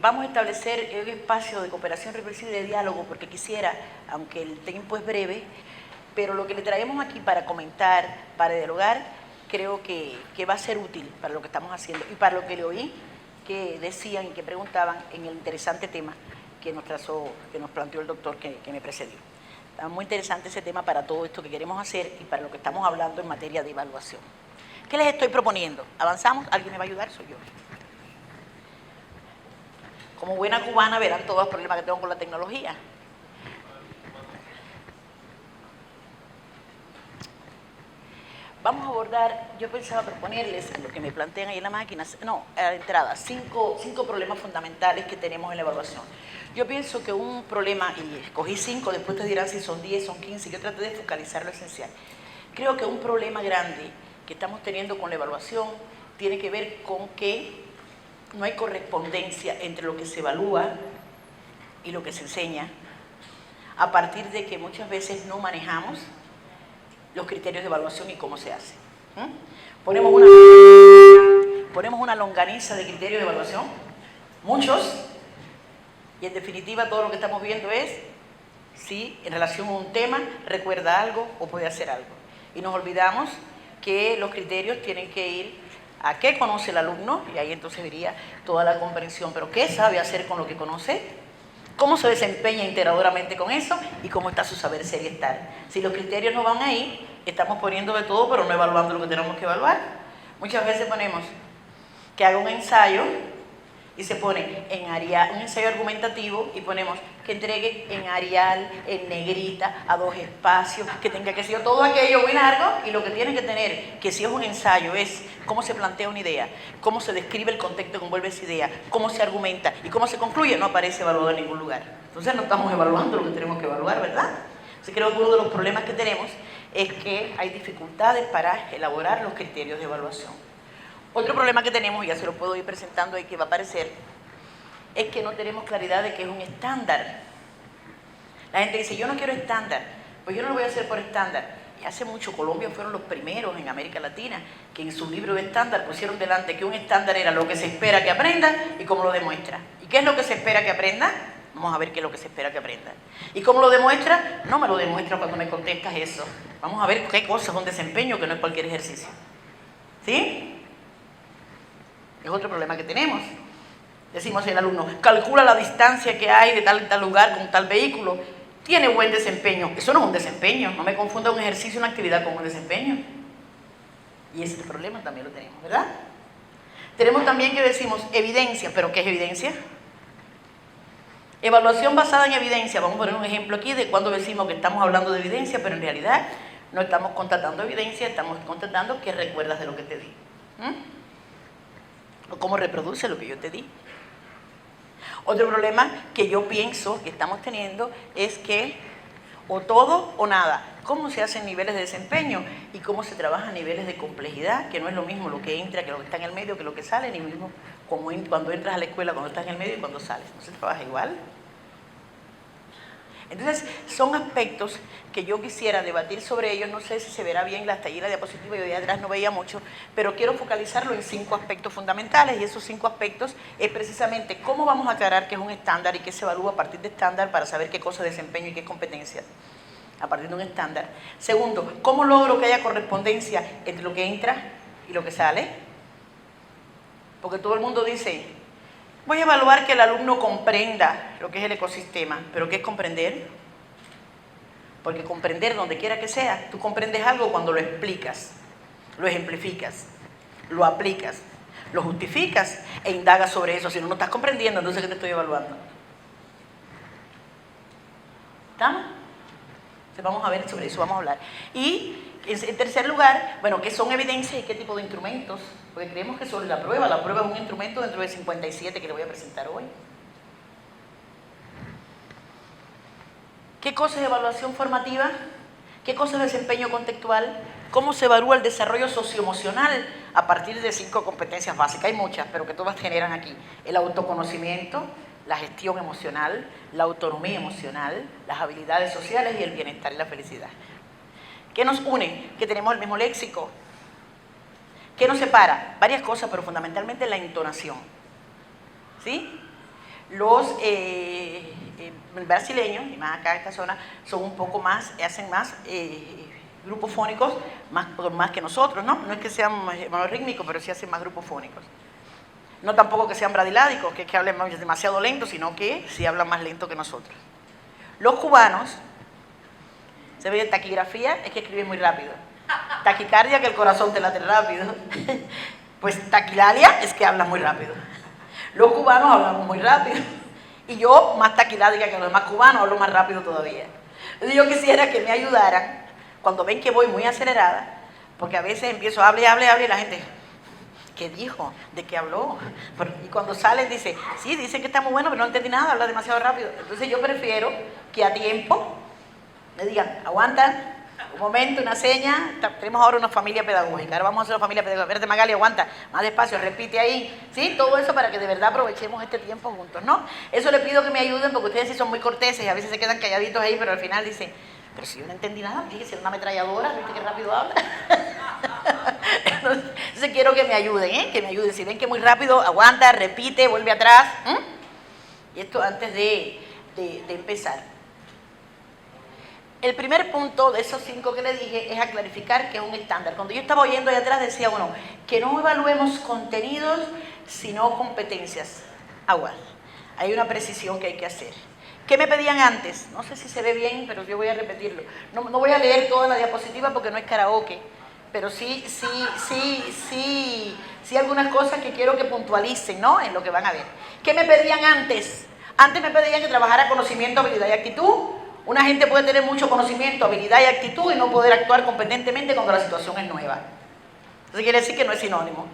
vamos a establecer un espacio de cooperación reflexiva y de diálogo, porque quisiera, aunque el tiempo es breve, pero lo que le traemos aquí para comentar, para dialogar, creo que va a ser útil para lo que estamos haciendo y para lo que le oí que decían y que preguntaban en el interesante tema que nos planteó el doctor que me precedió. Está muy interesante ese tema para todo esto que queremos hacer y para lo que estamos hablando en materia de evaluación. ¿Qué les estoy proponiendo? ¿Avanzamos? ¿Alguien me va a ayudar? Soy yo. Como buena cubana verán todos los problemas que tengo con la tecnología. Vamos a abordar, yo pensaba proponerles, lo que me plantean ahí en la máquina, a la entrada, cinco problemas fundamentales que tenemos en la evaluación. Yo pienso que un problema, y escogí 5, después te dirán si son 10, son 15, yo traté de focalizar lo esencial. Creo que un problema grande que estamos teniendo con la evaluación tiene que ver con que no hay correspondencia entre lo que se evalúa y lo que se enseña, a partir de que muchas veces no manejamos los criterios de evaluación y cómo se hace. Ponemos una longaniza de criterios de evaluación, muchos, y en definitiva todo lo que estamos viendo es si en relación a un tema recuerda algo o puede hacer algo. Y nos olvidamos que los criterios tienen que ir a qué conoce el alumno, y ahí entonces diría toda la comprensión, pero qué sabe hacer con lo que conoce, cómo se desempeña integradoramente con eso y cómo está su saber ser y estar. Si los criterios no van ahí, estamos poniendo de todo, pero no evaluando lo que tenemos que evaluar. Muchas veces ponemos que haga un ensayo y se pone en Arial, un ensayo argumentativo, y ponemos que entregue en Arial, en negrita, a 2 espacios, que tenga que ser todo aquello muy largo, y lo que tiene que tener, que si es un ensayo, es cómo se plantea una idea, cómo se describe el contexto que envuelve esa idea, cómo se argumenta y cómo se concluye, no aparece evaluado en ningún lugar. Entonces no estamos evaluando lo que tenemos que evaluar, ¿verdad? Entonces creo que uno de los problemas que tenemos es que hay dificultades para elaborar los criterios de evaluación. Otro problema que tenemos, y ya se lo puedo ir presentando ahí que va a aparecer, es que no tenemos claridad de qué es un estándar. La gente dice, yo no quiero estándar, pues yo no lo voy a hacer por estándar. Y hace mucho Colombia fueron los primeros en América Latina que en su libro de estándar pusieron delante que un estándar era lo que se espera que aprenda y cómo lo demuestra. ¿Y qué es lo que se espera que aprenda? Vamos a ver qué es lo que se espera que aprenda. ¿Y cómo lo demuestra? No me lo demuestra cuando me contestas eso. Vamos a ver qué cosa es un desempeño, que no es cualquier ejercicio. ¿Sí? Es otro problema que tenemos. Decimos al alumno, calcula la distancia que hay de tal y tal lugar con tal vehículo. Tiene buen desempeño. Eso no es un desempeño. No me confunda un ejercicio, una actividad con un desempeño. Y ese problema también lo tenemos, ¿verdad? Tenemos también que decimos evidencia. ¿Pero qué es evidencia? Evaluación basada en evidencia. Vamos a poner un ejemplo aquí de cuando decimos que estamos hablando de evidencia, pero en realidad no estamos contratando evidencia, estamos contratando qué recuerdas de lo que te di. O cómo reproduce lo que yo te di. Otro problema que yo pienso que estamos teniendo es que o todo o nada. ¿Cómo se hacen niveles de desempeño y cómo se trabaja a niveles de complejidad? Que no es lo mismo lo que entra que lo que está en el medio, que lo que sale, ni mismo como cuando entras a la escuela, cuando estás en el medio y cuando sales. ¿No se trabaja igual? Entonces, son aspectos que yo quisiera debatir sobre ellos. No sé si se verá bien hasta ahí la diapositiva, yo de atrás no veía mucho, pero quiero focalizarlo en 5 aspectos fundamentales, y esos 5 aspectos es precisamente cómo vamos a aclarar qué es un estándar y qué se evalúa a partir de estándar para saber qué cosa es desempeño y qué es competencia a partir de un estándar. Segundo, cómo logro que haya correspondencia entre lo que entra y lo que sale, porque todo el mundo dice, voy a evaluar que el alumno comprenda lo que es el ecosistema. ¿Pero qué es comprender? Porque comprender, donde quiera que sea, tú comprendes algo cuando lo explicas, lo ejemplificas, lo aplicas, lo justificas e indagas sobre eso. Si no, no estás comprendiendo, entonces ¿qué te estoy evaluando? ¿Estamos? Entonces vamos a ver sobre eso, vamos a hablar. Y en tercer lugar, bueno, ¿qué son evidencias y qué tipo de instrumentos? Porque creemos que sobre la prueba es un instrumento dentro de 57 que le voy a presentar hoy. ¿Qué cosa es evaluación formativa? ¿Qué cosa es desempeño contextual? ¿Cómo se evalúa el desarrollo socioemocional a partir de 5 competencias básicas? Hay muchas, pero que todas generan aquí. El autoconocimiento, la gestión emocional, la autonomía emocional, las habilidades sociales y el bienestar y la felicidad. ¿Qué nos une? Que tenemos el mismo léxico. ¿Qué nos separa? Varias cosas, pero fundamentalmente la entonación. ¿Sí? Los brasileños, y más acá en esta zona, son un poco más, hacen más grupos fónicos más que nosotros, ¿no? No es que sean más rítmicos, pero sí hacen más grupos fónicos. No tampoco que sean bradiládicos, que es que hablen demasiado lento, sino que sí hablan más lento que nosotros. Los cubanos, se ve taquigrafía, es que escriben muy rápido. Taquicardia, que el corazón te late rápido. Pues taquilalia es que hablan muy rápido. Los cubanos hablamos muy rápido. Y yo, más taquiládica que los demás cubanos, hablo más rápido todavía. Entonces yo quisiera que me ayudaran, cuando ven que voy muy acelerada, porque a veces empiezo a hablar y la gente, ¿qué dijo? ¿De qué habló? Y cuando salen dice, sí, dicen que está muy bueno, pero no entendí nada, habla demasiado rápido. Entonces yo prefiero que a tiempo me digan, aguanta, un momento, una seña. Tenemos ahora una familia pedagógica, ahora vamos a hacer una familia pedagógica. Espérate, Magali, aguanta, más despacio, repite ahí. ¿Sí? Todo eso para que de verdad aprovechemos este tiempo juntos, ¿no? Eso le pido que me ayuden, porque ustedes sí son muy corteses y a veces se quedan calladitos ahí, pero al final dicen, pero si yo no entendí nada, dije, si era una ametralladora, ¿viste qué rápido habla? Entonces quiero que me ayuden, ¿eh? Que me ayuden. Si ven que muy rápido, aguanta, repite, vuelve atrás. Y esto antes de empezar. El primer punto de esos 5 que le dije es a clarificar que es un estándar. Cuando yo estaba oyendo ahí atrás decía uno, que no evaluemos contenidos, sino competencias. Aguas. Hay una precisión que hay que hacer. ¿Qué me pedían antes? No sé si se ve bien, pero yo voy a repetirlo. No voy a leer toda la diapositiva porque no es karaoke, pero sí algunas cosas que quiero que puntualicen, ¿no? En lo que van a ver. ¿Qué me pedían antes? Antes me pedían que trabajara conocimiento, habilidad y actitud. Una gente puede tener mucho conocimiento, habilidad y actitud y no poder actuar competentemente cuando la situación es nueva. Eso quiere decir que no es sinónimo.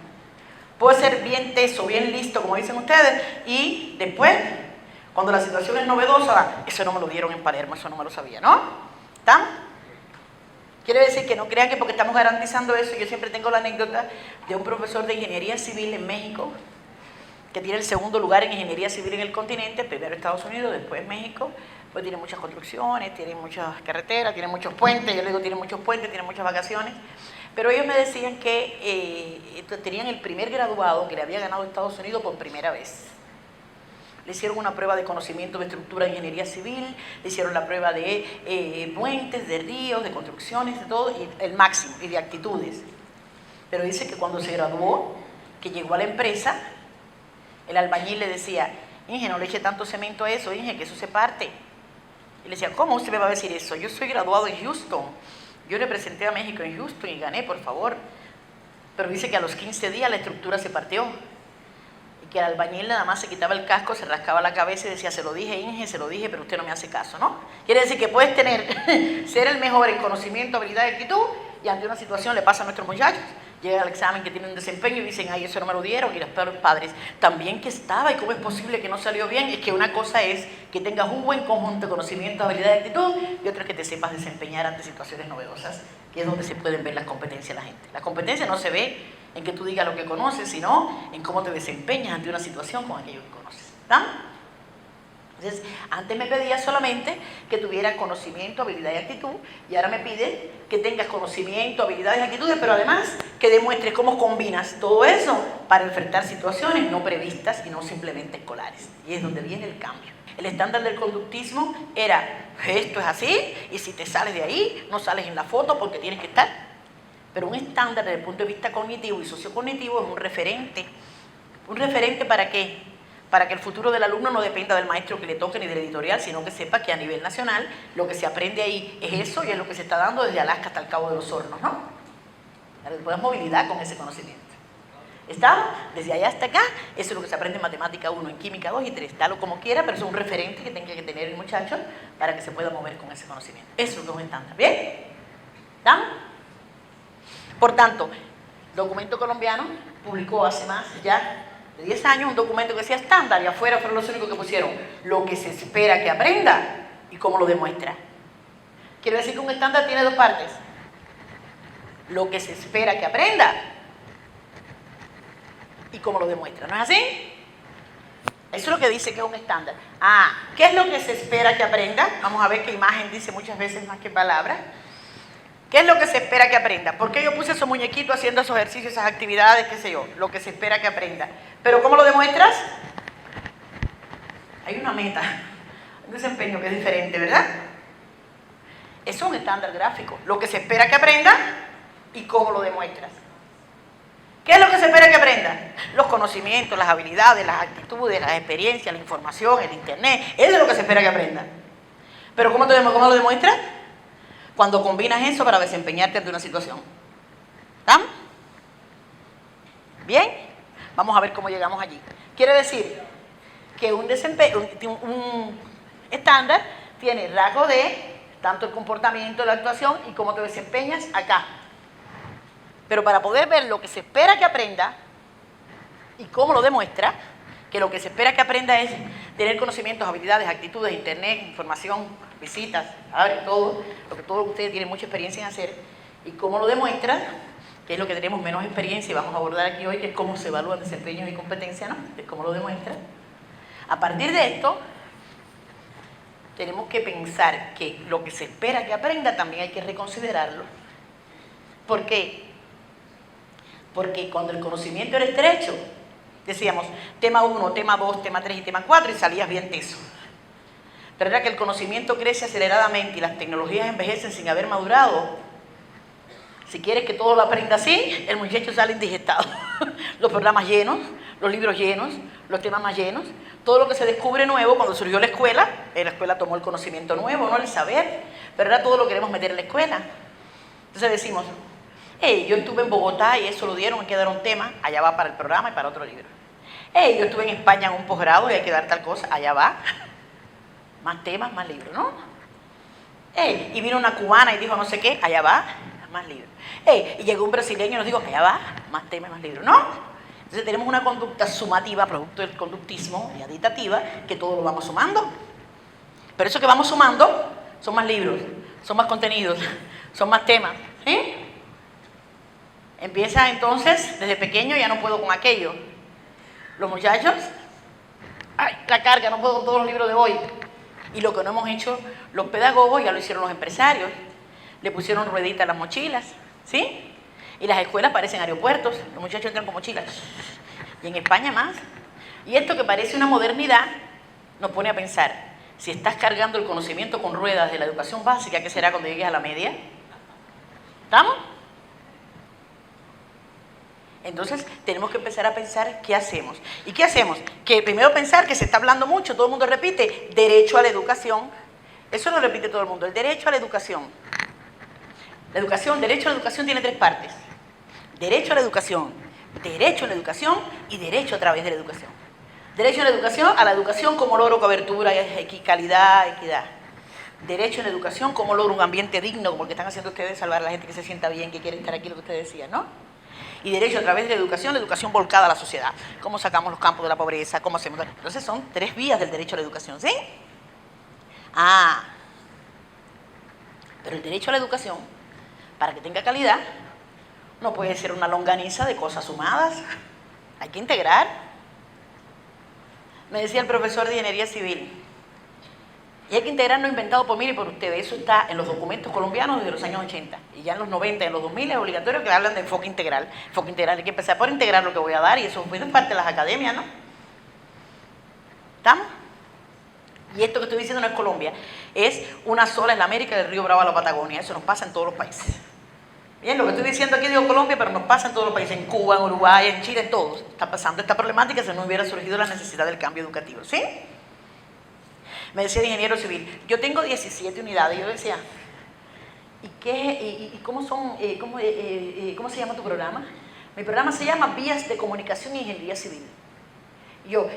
Puede ser bien teso, bien listo, como dicen ustedes, y después, cuando la situación es novedosa, eso no me lo dieron en Palermo, eso no me lo sabía, ¿no? ¿Están? Quiere decir que no crean que porque estamos garantizando eso. Yo siempre tengo la anécdota de un profesor de ingeniería civil en México, que tiene el segundo lugar en ingeniería civil en el continente, primero Estados Unidos, después México. Pues tiene muchas construcciones, tiene muchas carreteras, tiene muchos puentes, yo le digo tiene muchos puentes, tiene muchas vacaciones, pero ellos me decían que tenían el primer graduado que le había ganado Estados Unidos por primera vez. Le hicieron una prueba de conocimiento de estructura de ingeniería civil, le hicieron la prueba de puentes, de ríos, de construcciones, de todo, y el máximo, y de actitudes. Pero dice que cuando se graduó, que llegó a la empresa, el albañil le decía, Inge, no le eche tanto cemento a eso, Inge, que eso se parte. Y le decía, ¿cómo usted me va a decir eso? Yo soy graduado en Houston. Yo representé a México en Houston y gané, por favor. Pero dice que a los 15 días la estructura se partió. Y que el albañil nada más se quitaba el casco, se rascaba la cabeza y decía, se lo dije, Inge, se lo dije, pero usted no me hace caso, ¿no? Quiere decir que puedes ser el mejor en conocimiento, habilidad y actitud, y ante una situación le pasa a nuestros muchachos. Llega al examen que tienen un desempeño y dicen, ay, eso no me lo dieron, y los padres, también que estaba, y cómo es posible que no salió bien. Es que una cosa es que tengas un buen conjunto de conocimiento, habilidad y actitud, y otra es que te sepas desempeñar ante situaciones novedosas, que es donde se pueden ver las competencias de la gente. La competencia no se ve en que tú digas lo que conoces, sino en cómo te desempeñas ante una situación con aquello que conoces. ¿Está? Entonces, antes me pedía solamente que tuviera conocimiento, habilidad y actitud, y ahora me pide que tengas conocimiento, habilidades y actitudes, pero además que demuestres cómo combinas todo eso para enfrentar situaciones no previstas y no simplemente escolares. Y es donde viene el cambio. El estándar del conductismo era, esto es así, y si te sales de ahí, no sales en la foto porque tienes que estar. Pero un estándar desde el punto de vista cognitivo y sociocognitivo es un referente. ¿Un referente para qué? Para que el futuro del alumno no dependa del maestro que le toque ni del editorial, sino que sepa que a nivel nacional lo que se aprende ahí es eso y es lo que se está dando desde Alaska hasta el Cabo de los Hornos, ¿no? Después movilidad con ese conocimiento. ¿Estamos? Desde allá hasta acá, eso es lo que se aprende en matemática 1, en química 2 y 3. Dalo como quiera, pero eso es un referente que tenga que tener el muchacho para que se pueda mover con ese conocimiento. Eso es lo que es un estándar. ¿Bien? ¿Estamos? Por tanto, el documento colombiano publicó hace más ya de 10 años un documento que decía estándar, y afuera fueron los únicos que pusieron lo que se espera que aprenda y cómo lo demuestra. Quiere decir que un estándar tiene dos partes. Lo que se espera que aprenda y cómo lo demuestra. ¿No es así? Eso es lo que dice que es un estándar. ¿Qué es lo que se espera que aprenda? Vamos a ver qué imagen dice muchas veces más que palabras. ¿Qué es lo que se espera que aprenda? ¿Por qué yo puse esos muñequitos haciendo esos ejercicios, esas actividades, qué sé yo? Lo que se espera que aprenda. ¿Pero cómo lo demuestras? hay una meta, un desempeño que es diferente, ¿verdad? Es un estándar gráfico, lo que se espera que aprenda y cómo lo demuestras. ¿Qué es lo que se espera que aprenda? Los conocimientos, las habilidades, las actitudes, las experiencias, la información, el internet, eso es lo que se espera que aprenda. Pero ¿cómo lo demuestras? Cuando combinas eso para desempeñarte ante una situación. ¿Estamos? ¿Bien? Vamos a ver cómo llegamos allí. Quiere decir que un estándar tiene rasgos de tanto el comportamiento, la actuación y cómo te desempeñas acá. Pero para poder ver lo que se espera que aprenda y cómo lo demuestra, que lo que se espera que aprenda es tener conocimientos, habilidades, actitudes, internet, información, visitas, todo, lo que todos ustedes tienen mucha experiencia en hacer, y cómo lo demuestra, que es lo que tenemos menos experiencia y vamos a abordar aquí hoy, que es cómo se evalúan desempeños y competencias, ¿no? Es cómo lo demuestra. A partir de esto, tenemos que pensar que lo que se espera que aprenda también hay que reconsiderarlo. ¿Por qué? Porque cuando el conocimiento era estrecho, decíamos tema 1, tema 2, tema 3 y tema 4 y salías bien teso. Pero era que el conocimiento crece aceleradamente y las tecnologías envejecen sin haber madurado. Si quieres que todo lo aprenda así, el muchacho sale indigestado. Los programas llenos, los libros llenos, los temas más llenos, todo lo que se descubre nuevo. Cuando surgió la escuela tomó el conocimiento nuevo, no el saber, pero ahora todo lo queremos meter en la escuela. Entonces decimos, hey, yo estuve en Bogotá y eso lo dieron, hay que dar un tema, allá va para el programa y para otro libro. Hey, yo estuve en España en un posgrado y hay que dar tal cosa, allá va. Más temas, más libros, ¿no? Hey, y vino una cubana y dijo no sé qué, allá va, más libros. Hey, y llegó un brasileño y nos dijo, allá va, más temas, más libros, ¿no? Entonces tenemos una conducta sumativa, producto del conductismo y aditativa, que todo lo vamos sumando. Pero eso que vamos sumando son más libros, son más contenidos, son más temas, ¿sí? Empieza entonces, desde pequeño ya no puedo con aquello. Los muchachos, ay, la carga, no puedo con todos los libros de hoy. Y lo que no hemos hecho los pedagogos, ya lo hicieron los empresarios. Le pusieron rueditas a las mochilas, ¿sí? Y las escuelas parecen aeropuertos, los muchachos entran con mochilas. Y en España más. Y esto que parece una modernidad, nos pone a pensar, si estás cargando el conocimiento con ruedas de la educación básica, ¿qué será cuando llegues a la media? ¿Estamos? Entonces tenemos que empezar a pensar qué hacemos. ¿Y qué hacemos? Que primero pensar que se está hablando mucho, todo el mundo repite, derecho a la educación. Eso lo repite todo el mundo, el derecho a la educación. La educación, derecho a la educación tiene tres partes. Derecho a la educación y derecho a través de la educación. Derecho a la educación como logro cobertura, calidad, equidad. Derecho a la educación como logro un ambiente digno, como el que están haciendo ustedes, salvar a la gente que se sienta bien, que quiere estar aquí, lo que ustedes decían, ¿no? Y derecho a través de la educación volcada a la sociedad. ¿Cómo sacamos los campos de la pobreza? ¿Cómo hacemos? Entonces son tres vías del derecho a la educación, ¿sí? Pero el derecho a la educación, para que tenga calidad, no puede ser una longaniza de cosas sumadas. Hay que integrar. Me decía el profesor de Ingeniería Civil, y hay que integrar no inventado por mí ni por ustedes. Eso está en los documentos colombianos desde los años 80. Y ya en los 90, en los 2000 es obligatorio que hablan de enfoque integral. Enfoque integral, hay que empezar por integrar lo que voy a dar y eso es parte de las academias, ¿no? ¿Estamos? Y esto que estoy diciendo no es Colombia. Es una sola en la América, del río Bravo a la Patagonia. Eso nos pasa en todos los países. Bien, lo que estoy diciendo aquí digo Colombia, pero nos pasa en todos los países. En Cuba, en Uruguay, en Chile, en todos. Está pasando esta problemática si no hubiera surgido la necesidad del cambio educativo, ¿sí? Me decía el ingeniero civil, yo tengo 17 unidades. Yo decía, ¿y cómo se llama tu programa? Mi programa se llama Vías de Comunicación y Ingeniería Civil.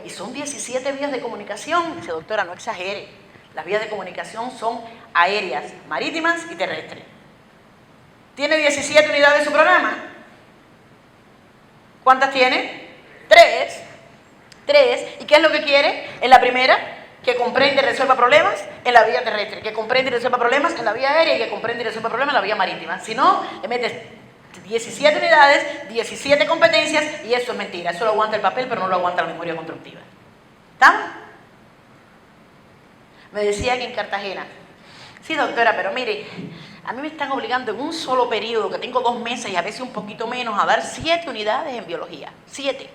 Y son 17 vías de comunicación. Dice, doctora, no exagere. Las vías de comunicación son aéreas, marítimas y terrestres. ¿Tiene 17 unidades en su programa? ¿Cuántas tiene? 3. ¿Y qué es lo que quiere? En la primera, que comprende y resuelva problemas en la vía terrestre, que comprende y resuelva problemas en la vía aérea y que comprende y resuelva problemas en la vía marítima. Si no, le metes 17 unidades, 17 competencias y eso es mentira. Eso lo aguanta el papel, pero no lo aguanta la memoria constructiva. ¿Estamos? Me decía que en Cartagena, sí doctora, pero mire, a mí me están obligando en un solo periodo, que tengo 2 meses y a veces un poquito menos, a dar 7 unidades en biología. 7.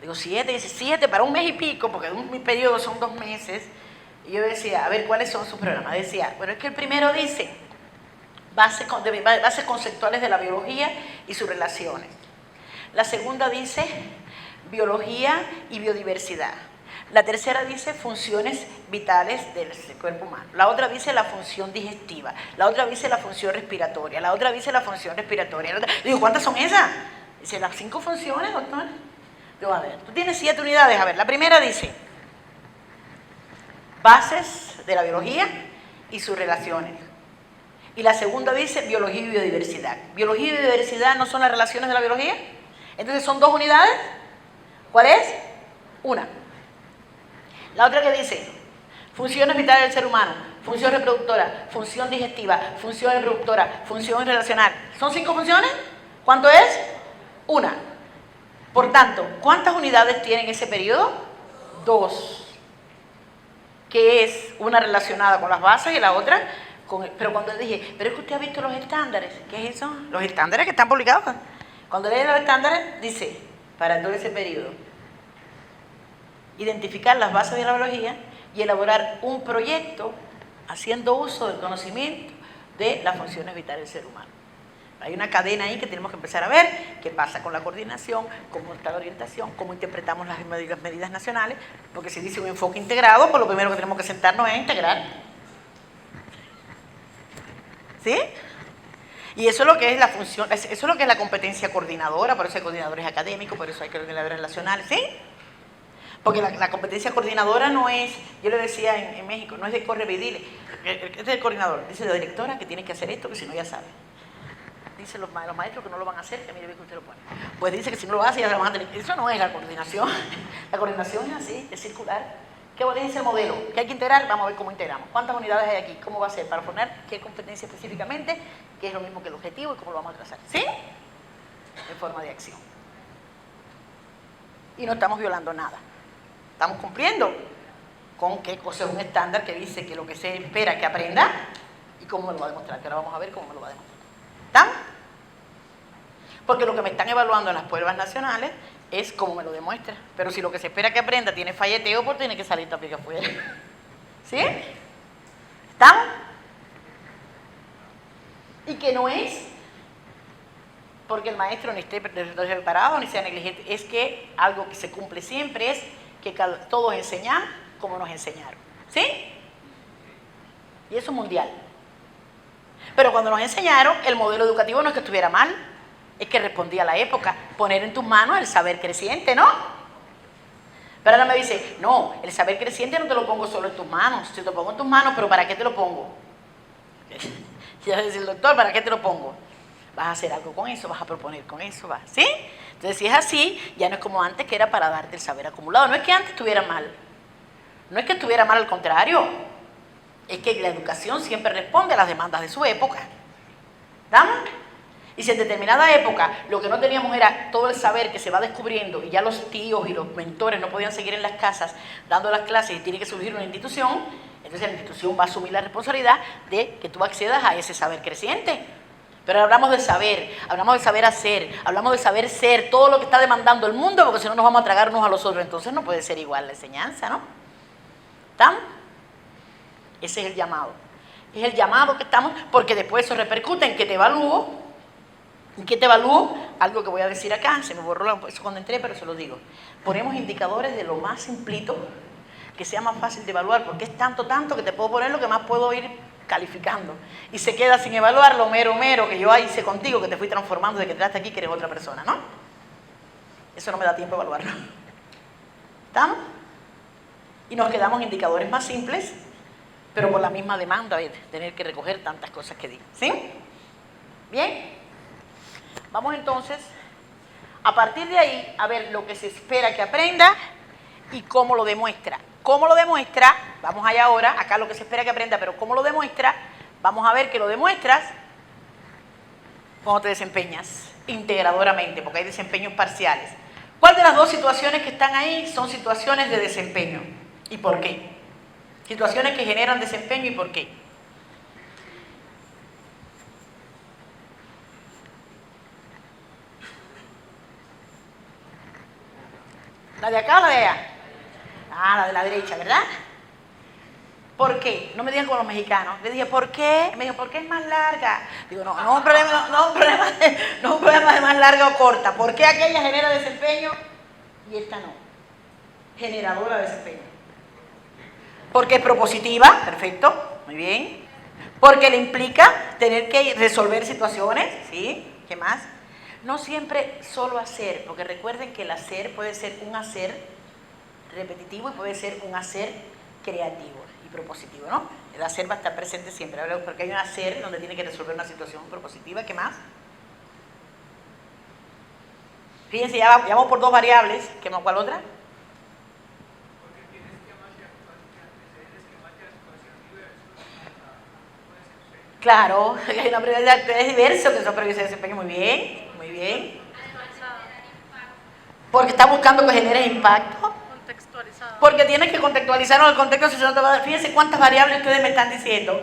Digo, 7, dice 7 para un mes y pico, porque mi periodo son 2 meses. Y yo decía, a ver, ¿cuáles son sus programas? Decía, bueno, es que el primero dice bases conceptuales de la biología y sus relaciones. La segunda dice biología y biodiversidad. La tercera dice funciones vitales del cuerpo humano. La otra dice la función digestiva. La otra dice la función respiratoria. La otra dice la función respiratoria. Digo, ¿cuántas son esas? Dice, las 5 funciones, doctor. Digo, a ver, tú tienes 7 unidades. A ver, la primera dice bases de la biología y sus relaciones. Y la segunda dice biología y biodiversidad. Biología y biodiversidad no son las relaciones de la biología. Entonces son 2 unidades. ¿Cuál es? Una. La otra que dice funciones vitales del ser humano, función reproductora, función digestiva, función reproductora, función relacional. ¿Son 5 funciones? ¿Cuánto es? Una. Por tanto, ¿cuántas unidades tienen ese periodo? 2. Que es una relacionada con las bases y la otra con... Pero cuando dije, pero es que usted ha visto los estándares. ¿Qué es eso? Los estándares que están publicados. Cuando lee los estándares, dice, para todo ese periodo, identificar las bases de la biología y elaborar un proyecto haciendo uso del conocimiento de las funciones vitales del ser humano. Hay una cadena ahí que tenemos que empezar a ver qué pasa con la coordinación, cómo está la orientación, cómo interpretamos las medidas nacionales, porque si dice un enfoque integrado, pues lo primero que tenemos que sentarnos es integrar. ¿Sí? Y eso es lo que es la función, eso es lo que es la competencia coordinadora, por eso hay coordinadores académicos, por eso hay coordinadores relacionales, ¿sí? Porque la competencia coordinadora no es, yo le decía en México, no es de corre y dile, es del coordinador, dice la directora que tiene que hacer esto, que si no ya sabe. Dice los maestros que no lo van a hacer, que mire bien que usted lo pone. Pues dice que si no lo hace ya se lo van a tener. Eso no es la coordinación. La coordinación es así, es circular. ¿Qué dice el modelo? ¿Qué hay que integrar? Vamos a ver cómo integramos. ¿Cuántas unidades hay aquí? ¿Cómo va a ser? Para poner qué competencia específicamente, qué es lo mismo que el objetivo y cómo lo vamos a trazar. ¿Sí? En forma de acción. Y no estamos violando nada. Estamos cumpliendo con qué cosa es un estándar que dice que lo que se espera que aprenda y cómo me lo va a demostrar. Que ahora vamos a ver cómo me lo va a demostrar. ¿Están? Porque lo que me están evaluando en las pruebas nacionales es cómo me lo demuestra. Pero si lo que se espera que aprenda tiene falleteo, pues tiene que salir también afuera. ¿Sí? ¿Están? Y que no es porque el maestro ni esté preparado ni sea negligente, es que algo que se cumple siempre es que todos enseñan como nos enseñaron. ¿Sí? Y eso es mundial. Pero cuando nos enseñaron, el modelo educativo no es que estuviera mal, es que respondía a la época. Poner en tus manos el saber creciente, ¿no? Pero ahora me dice, no, el saber creciente no te lo pongo solo en tus manos. Si te lo pongo en tus manos, ¿pero para qué te lo pongo? Ya dice el doctor, ¿para qué te lo pongo? Vas a hacer algo con eso, vas a proponer con eso, vas, ¿sí? Entonces, si es así, ya no es como antes, que era para darte el saber acumulado. No es que antes estuviera mal. No es que estuviera mal, al contrario. Es que la educación siempre responde a las demandas de su época. ¿Estamos? Y si en determinada época lo que no teníamos era todo el saber que se va descubriendo y ya los tíos y los mentores no podían seguir en las casas dando las clases y tiene que surgir una institución, entonces la institución va a asumir la responsabilidad de que tú accedas a ese saber creciente. Pero hablamos de saber hacer, hablamos de saber ser, todo lo que está demandando el mundo, porque si no nos vamos a tragar unos a los otros, entonces no puede ser igual la enseñanza, ¿no? ¿Estamos? Ese es el llamado. Es el llamado que estamos, porque después eso repercute en que te evalúo. ¿En qué te evalúo? Algo que voy a decir acá, se me borró eso cuando entré, pero se lo digo. Ponemos indicadores de lo más simplito, que sea más fácil de evaluar, porque es tanto que te puedo poner lo que más puedo ir calificando. Y se queda sin evaluar lo mero que yo hice contigo, que te fui transformando de que entraste aquí, que eres otra persona, ¿no? Eso no me da tiempo a evaluarlo. ¿Estamos? Y nos quedamos indicadores más simples, pero por la misma demanda de tener que recoger tantas cosas que di. ¿Sí? ¿Bien? Vamos entonces, a partir de ahí, a ver lo que se espera que aprenda y cómo lo demuestra. ¿Cómo lo demuestra? Vamos allá ahora, acá lo que se espera que aprenda, pero ¿cómo lo demuestra? Vamos a ver que lo demuestras cuando te desempeñas integradoramente, porque hay desempeños parciales. ¿Cuál de las dos situaciones que están ahí son situaciones de desempeño? ¿Y por qué? Situaciones que generan desempeño y por qué. ¿La de acá o la de allá? Ah, la de la derecha, ¿verdad? ¿Por qué? No me digan como los mexicanos. Le dije, ¿por qué? Me dijo, ¿por qué es más larga? Digo, no, no es un problema, no es un problema de más larga o corta. ¿Por qué aquella genera desempeño y esta no? Generadora de desempeño. Porque es propositiva, perfecto, muy bien. Porque le implica tener que resolver situaciones, ¿sí? ¿Qué más? No siempre solo hacer, porque recuerden que el hacer puede ser un hacer repetitivo y puede ser un hacer creativo y propositivo, ¿no? El hacer va a estar presente siempre, porque hay un hacer donde tiene que resolver una situación propositiva. ¿Qué más? Fíjense, ya vamos por dos variables. ¿Cuál otra? Claro, hay una prioridad de actores diversos que son previos de desempeño. Muy bien, muy bien. Porque está buscando que genere impacto. Porque tienes que contextualizarlo en el contexto. Fíjense cuántas variables ustedes me están diciendo.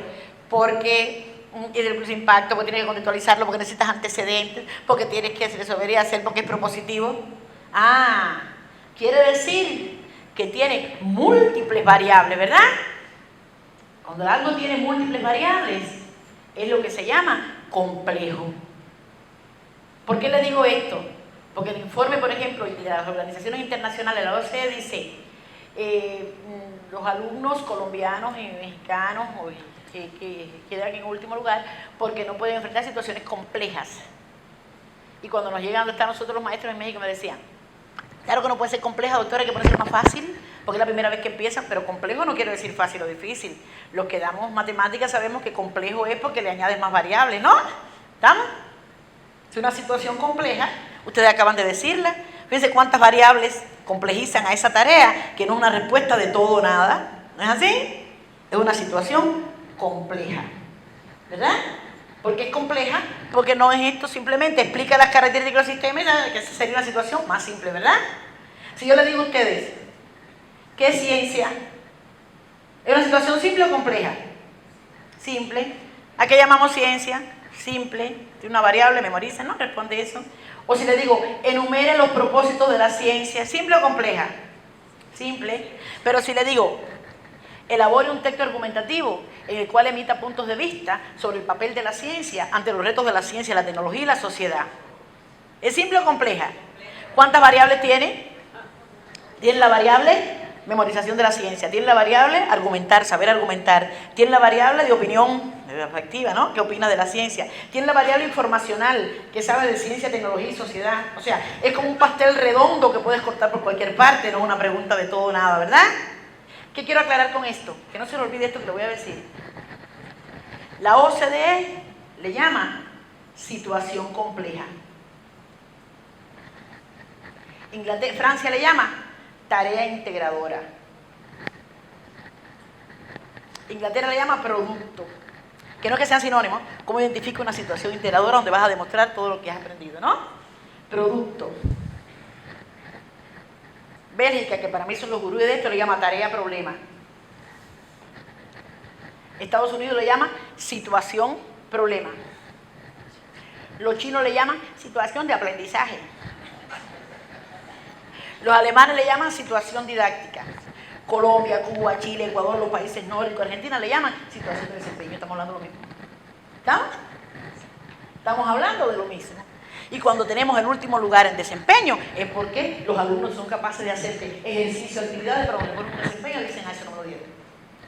Porque el impacto, porque tienes que contextualizarlo, porque necesitas antecedentes, porque tienes que resolver y hacer, porque es propositivo. Ah, quiere decir que tiene múltiples variables, ¿verdad? Cuando algo tiene múltiples variables, es lo que se llama complejo. ¿Por qué le digo esto? Porque el informe, por ejemplo, de las organizaciones internacionales, la OCDE dice, los alumnos colombianos y mexicanos que quedan en último lugar porque no pueden enfrentar situaciones complejas. Y cuando nos llegan donde están nosotros los maestros en México me decían, claro que no puede ser compleja, doctora, hay que ponerse más fácil, porque es la primera vez que empiezan, pero complejo no quiere decir fácil o difícil. Los que damos matemáticas sabemos que complejo es porque le añades más variables, ¿no? ¿Estamos? Es una situación compleja, ustedes acaban de decirla. Fíjense cuántas variables complejizan a esa tarea, que no es una respuesta de todo o nada. ¿No es así? Es una situación compleja, ¿verdad? ¿Por qué es compleja? Porque no es esto simplemente, explica las características del sistema, que esa sería una situación más simple, ¿verdad? Si yo les digo a ustedes, ¿qué es ciencia? ¿Es una situación simple o compleja? Simple. ¿A qué llamamos ciencia? Simple. Tiene una variable, memoricen, ¿no? Responde eso. O si les digo, enumere los propósitos de la ciencia, ¿simple o compleja? Simple. Pero si les digo, elabore un texto argumentativo en el cual emita puntos de vista sobre el papel de la ciencia ante los retos de la ciencia, la tecnología y la sociedad. ¿Es simple o compleja? ¿Cuántas variables tiene? Tiene la variable memorización de la ciencia, tiene la variable argumentar, saber argumentar, tiene la variable de opinión afectiva, ¿no? ¿Qué opina de la ciencia? Tiene la variable informacional, que sabe de ciencia, tecnología y sociedad. O sea, es como un pastel redondo que puedes cortar por cualquier parte, no una pregunta de todo o nada, ¿verdad? ¿Qué quiero aclarar con esto? Que no se le olvide esto que le voy a decir. La OCDE le llama situación compleja. Francia le llama tarea integradora. Inglaterra le llama producto. Que no es que sean sinónimos. ¿Cómo identifica una situación integradora donde vas a demostrar todo lo que has aprendido, no? Producto. Bélgica, que para mí son los gurúes de esto, le llama tarea-problema. Estados Unidos le llama situación-problema. Los chinos le llaman situación de aprendizaje. Los alemanes le llaman situación didáctica. Colombia, Cuba, Chile, Ecuador, los países nórdicos, Argentina le llaman situación de desempeño. Estamos hablando de lo mismo. ¿Estamos? Estamos hablando de lo mismo. Y cuando tenemos el último lugar en desempeño es porque los alumnos son capaces de hacer ejercicio, actividades para poner un desempeño y dicen, eso no me lo dieron.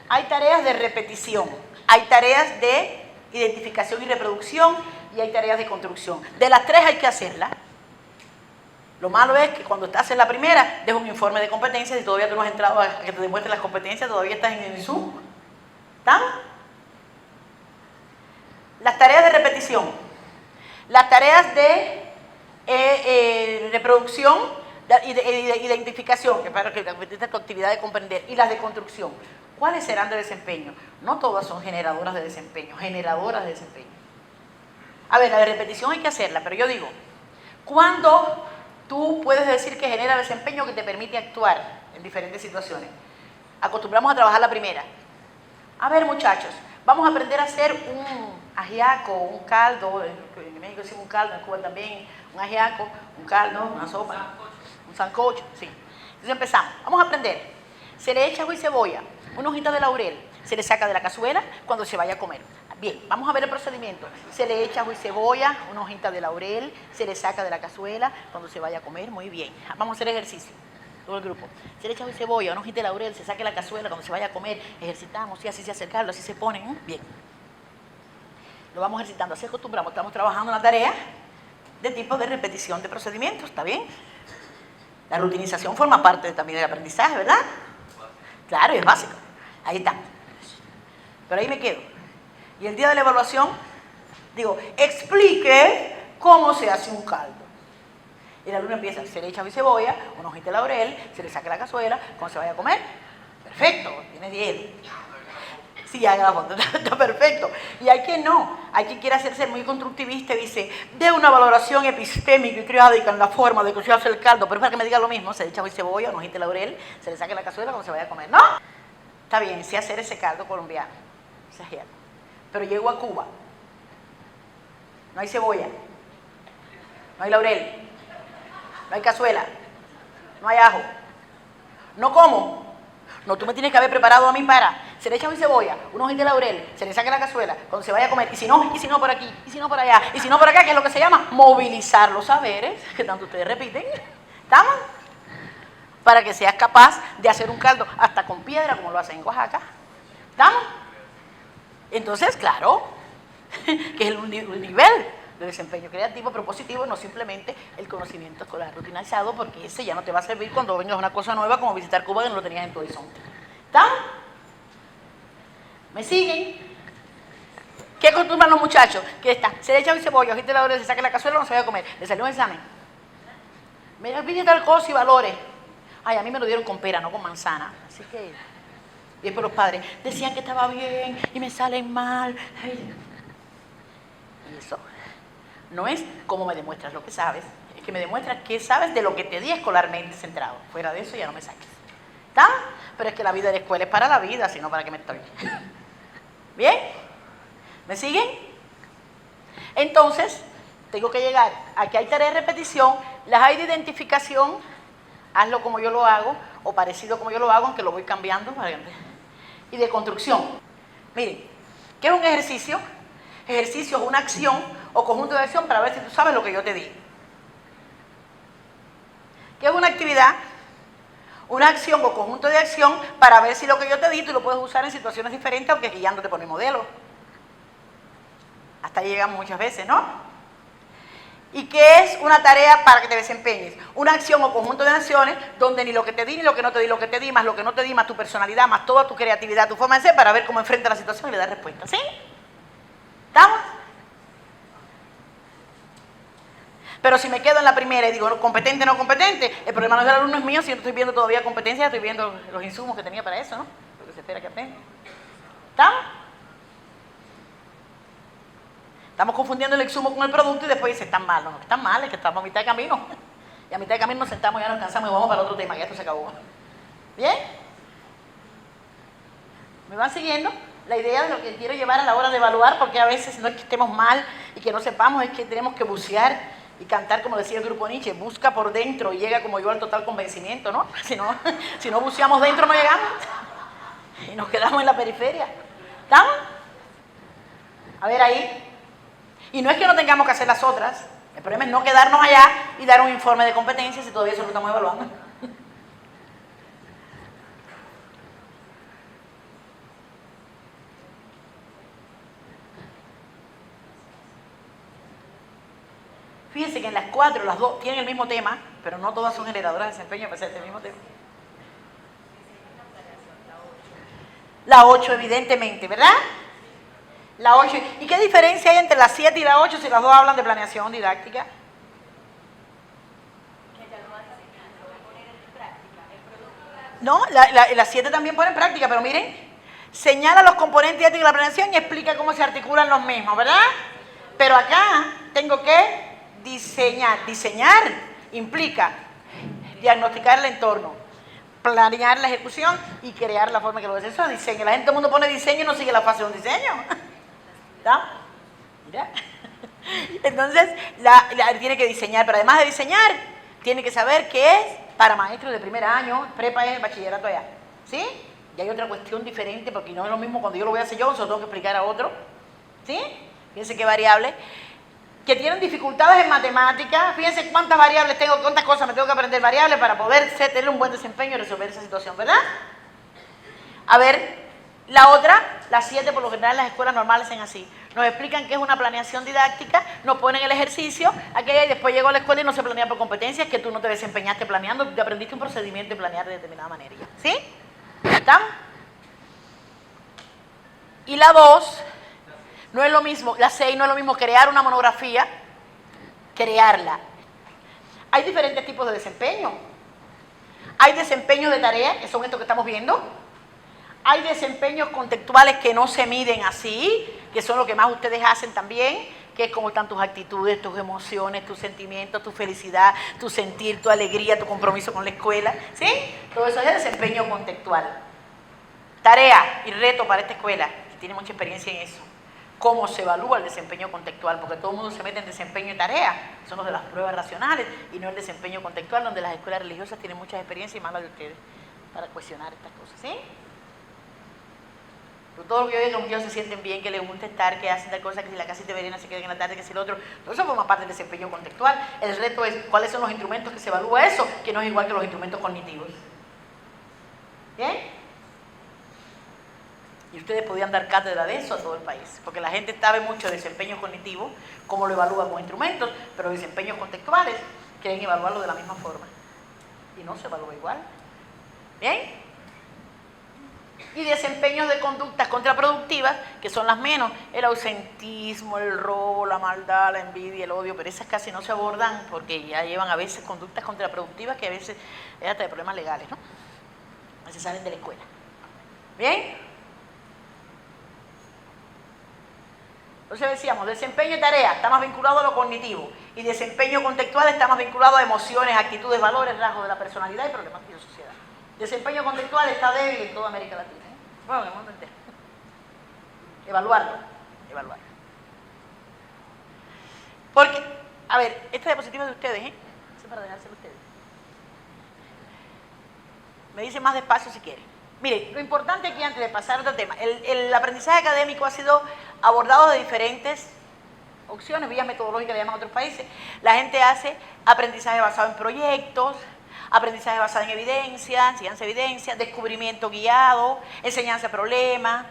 Hay tareas de repetición, hay tareas de identificación y reproducción y hay tareas de construcción. De las tres hay que hacerlas. Lo malo es que cuando estás en la primera, dejas un informe de competencias y todavía tú no has entrado a que te demuestres las competencias, todavía estás en el Zoom. ¿Estamos? Las tareas de repetición. Las tareas de reproducción y de identificación, que para que la tu actividad de comprender, y las de construcción. ¿Cuáles serán de desempeño? No todas son generadoras de desempeño, generadoras de desempeño. A ver, la de repetición hay que hacerla, pero yo digo, ¿cuándo tú puedes decir que genera desempeño que te permite actuar en diferentes situaciones? Acostumbramos a trabajar la primera. A ver, muchachos, vamos a aprender a hacer un ajiaco, un caldo, en México decimos un caldo, en Cuba también, un ajiaco, un caldo, una sopa, un sancocho, sí. Entonces empezamos. Vamos a aprender. Se le echa ajo y cebolla, una hojita de laurel, se le saca de la cazuela cuando se vaya a comer. Bien, vamos a ver el procedimiento. Se le echa ajo y cebolla, una hojita de laurel, se le saca de la cazuela cuando se vaya a comer. Muy bien. Vamos a hacer ejercicio. Todo el grupo. Se le echa ajo y cebolla, una hojita de laurel, se saca de la cazuela cuando se vaya a comer. Ejercitamos, y así se acercarlo, así se ponen. Bien. Lo vamos ejercitando, así acostumbramos. Estamos trabajando una tarea de tipo de repetición de procedimientos, ¿está bien? La rutinización forma parte también del aprendizaje, ¿verdad? Claro, es básico. Ahí está. Pero ahí me quedo. Y el día de la evaluación, digo, explique cómo se hace un caldo. Y el alumno empieza, se le echa ajo y cebolla, una hojita de laurel, se le saca la cazuela, cuando se vaya a comer. Perfecto, tiene 10. Sí, haga la foto, está perfecto. Y hay quien no, hay quien quiere hacerse muy constructivista y dice, de una valoración epistémica y criádica en la forma de que se hace el caldo, pero es para que me diga lo mismo, se le echa ajo y cebolla, una hojita de laurel, se le saca la cazuela cuando se vaya a comer. ¿No? Está bien, sí hacer ese caldo colombiano, exagero. Pero llego a Cuba, no hay cebolla, no hay laurel, no hay cazuela, no hay ajo. No como. No, tú me tienes que haber preparado a mí para. Se le echa ajo y cebolla, una hojita de laurel, se le saca la cazuela cuando se vaya a comer. Y si no por aquí, y si no por allá, y si no por acá, que es lo que se llama movilizar los saberes, que tanto ustedes repiten. ¿Estamos? Para que seas capaz de hacer un caldo hasta con piedra, como lo hacen en Oaxaca. ¿Estamos? Entonces, claro, que es el nivel de desempeño creativo, propositivo, no simplemente el conocimiento escolar rutinizado, porque ese ya no te va a servir cuando vengas a una cosa nueva como visitar Cuba que no lo tenías en tu horizonte. ¿Está? ¿Me siguen? ¿Qué acostumbran los muchachos? ¿Qué está? Se le echa ajo y cebolla, hojita de laurel, se saca la cazuela, no se va a comer. Le salió un examen. Me olvidé tal cosa y valores. Ay, a mí me lo dieron con pera, no con manzana. Así que, bien por los padres. Decían que estaba bien y me salen mal. Ay. Y eso no es cómo me demuestras lo que sabes, es que me demuestras qué sabes de lo que te di escolarmente centrado. Fuera de eso ya no me saques. ¿Está? Pero es que la vida de la escuela es para la vida, sino para que me estoy. ¿Bien? ¿Me siguen? Entonces, tengo que llegar. Aquí hay tareas de repetición, las hay de identificación, hazlo como yo lo hago, o parecido como yo lo hago, aunque lo voy cambiando. Y de construcción. Miren, ¿qué es un ejercicio? Ejercicio es una acción o conjunto de acción para ver si tú sabes lo que yo te di. ¿Qué es una actividad? Una acción o conjunto de acción para ver si lo que yo te di tú lo puedes usar en situaciones diferentes, aunque guiándote por mi modelo. Hasta ahí llegamos muchas veces, ¿no? ¿Y qué es una tarea para que te desempeñes? Una acción o conjunto de acciones donde ni lo que te di ni lo que no te di, lo que te di más lo que no te di, más tu personalidad, más toda tu creatividad, tu forma de ser, para ver cómo enfrenta la situación y le das respuesta. ¿Sí? ¿Estamos? Pero si me quedo en la primera y digo competente, no competente, el problema no es del alumno, es mío. Si yo no estoy viendo todavía competencia, estoy viendo los insumos que tenía para eso, ¿no? Lo que se espera que aprenda. ¿Estamos? Estamos confundiendo el insumo con el producto y después dice, están mal. No, están mal, es que estamos a mitad de camino. Y a mitad de camino nos sentamos, ya nos cansamos y vamos para otro tema, que esto se acabó. ¿Bien? ¿Me van siguiendo? La idea de lo que quiero llevar a la hora de evaluar, porque a veces no es que estemos mal y que no sepamos, es que tenemos que bucear y cantar, como decía el grupo Nietzsche, busca por dentro y llega como yo al total convencimiento, ¿no? Si no buceamos dentro no llegamos y nos quedamos en la periferia. ¿Estamos? A ver ahí. Y no es que no tengamos que hacer las otras, el problema es no quedarnos allá y dar un informe de competencias si todavía eso lo estamos evaluando. Fíjense que en las 4, las 2 tienen el mismo tema, pero no todas son generadoras de desempeño, a pesar del mismo tema. La 8, evidentemente, ¿verdad? La 8. ¿Y qué diferencia hay entre la 7 y la 8 si las dos hablan de planeación didáctica? No, la 7 también pone en práctica, pero miren, señala los componentes didácticos de la planeación y explica cómo se articulan los mismos, ¿verdad? Pero acá tengo que diseñar. Diseñar implica diagnosticar el entorno, planear la ejecución y crear la forma que lo hace. Eso es diseño. La gente, todo el mundo pone diseño y no sigue la fase de un diseño. ¿Está? Mira. Entonces, tiene que diseñar, pero además de diseñar, tiene que saber qué es para maestros de primer año, prepa es bachillerato allá, ¿sí? Y hay otra cuestión diferente, porque no es lo mismo cuando yo lo voy a hacer yo, se lo tengo que explicar a otro, ¿sí? Fíjense qué variables, que tienen dificultades en matemáticas, fíjense cuántas variables tengo, cuántas cosas me tengo que aprender variables para poder tener un buen desempeño y resolver esa situación, ¿verdad? A ver, la otra, las 7 por lo general las escuelas normales hacen así. Nos explican qué es una planeación didáctica, nos ponen el ejercicio, aquella y después llego a la escuela y no se planea por competencias, que tú no te desempeñaste planeando, te aprendiste un procedimiento de planear de determinada manera. ¿Sí? ¿Están? Y la 2, no es lo mismo, la 6 no es lo mismo crear una monografía, crearla. Hay diferentes tipos de desempeño. Hay desempeños de tarea, que son estos que estamos viendo. Hay desempeños contextuales que no se miden así, que son lo que más ustedes hacen también, que es cómo están tus actitudes, tus emociones, tus sentimientos, tu felicidad, tu sentir, tu alegría, tu compromiso con la escuela, ¿sí? Todo eso es el desempeño contextual. Tarea y reto para esta escuela, que tiene mucha experiencia en eso. Cómo se evalúa el desempeño contextual, porque todo el mundo se mete en desempeño y tarea, son los de las pruebas racionales, y no el desempeño contextual, donde las escuelas religiosas tienen mucha experiencia y más la de ustedes para cuestionar estas cosas, ¿sí? Pero todo lo que yo digo, que ellos se sienten bien, que les gusta estar, que hacen tal cosa, que si la casita verena se queden en la tarde, que si el otro, todo eso forma parte del desempeño contextual. El reto es cuáles son los instrumentos que se evalúa eso, que no es igual que los instrumentos cognitivos. ¿Bien? Y ustedes podían dar cátedra de eso a todo el país, porque la gente sabe mucho de desempeño cognitivo, cómo lo evalúa con instrumentos, pero desempeños contextuales quieren evaluarlo de la misma forma. Y no se evalúa igual. ¿Bien? Y desempeños de conductas contraproductivas, que son las menos, el ausentismo, el robo, la maldad, la envidia, el odio, pero esas casi no se abordan porque ya llevan a veces conductas contraproductivas que a veces es hasta de problemas legales, ¿no? A veces salen de la escuela. ¿Bien? Entonces decíamos, desempeño y tarea está más vinculado a lo cognitivo, y desempeño contextual está más vinculado a emociones, actitudes, valores, rasgos de la personalidad y problemas de la sociedad. Desempeño contextual está débil en toda América Latina. Bueno, en el mundo entero. Evaluarlo. Porque, a ver, esta diapositiva es de ustedes, ¿eh? Eso es para dejárselo a ustedes. Me dicen más despacio si quieren. Miren, lo importante aquí, antes de pasar a otro tema, el aprendizaje académico ha sido abordado de diferentes opciones, vías metodológicas, le llaman a otros países. La gente hace aprendizaje basado en proyectos, aprendizaje basado en evidencia, enseñanza de evidencia, descubrimiento guiado, enseñanza de problemas,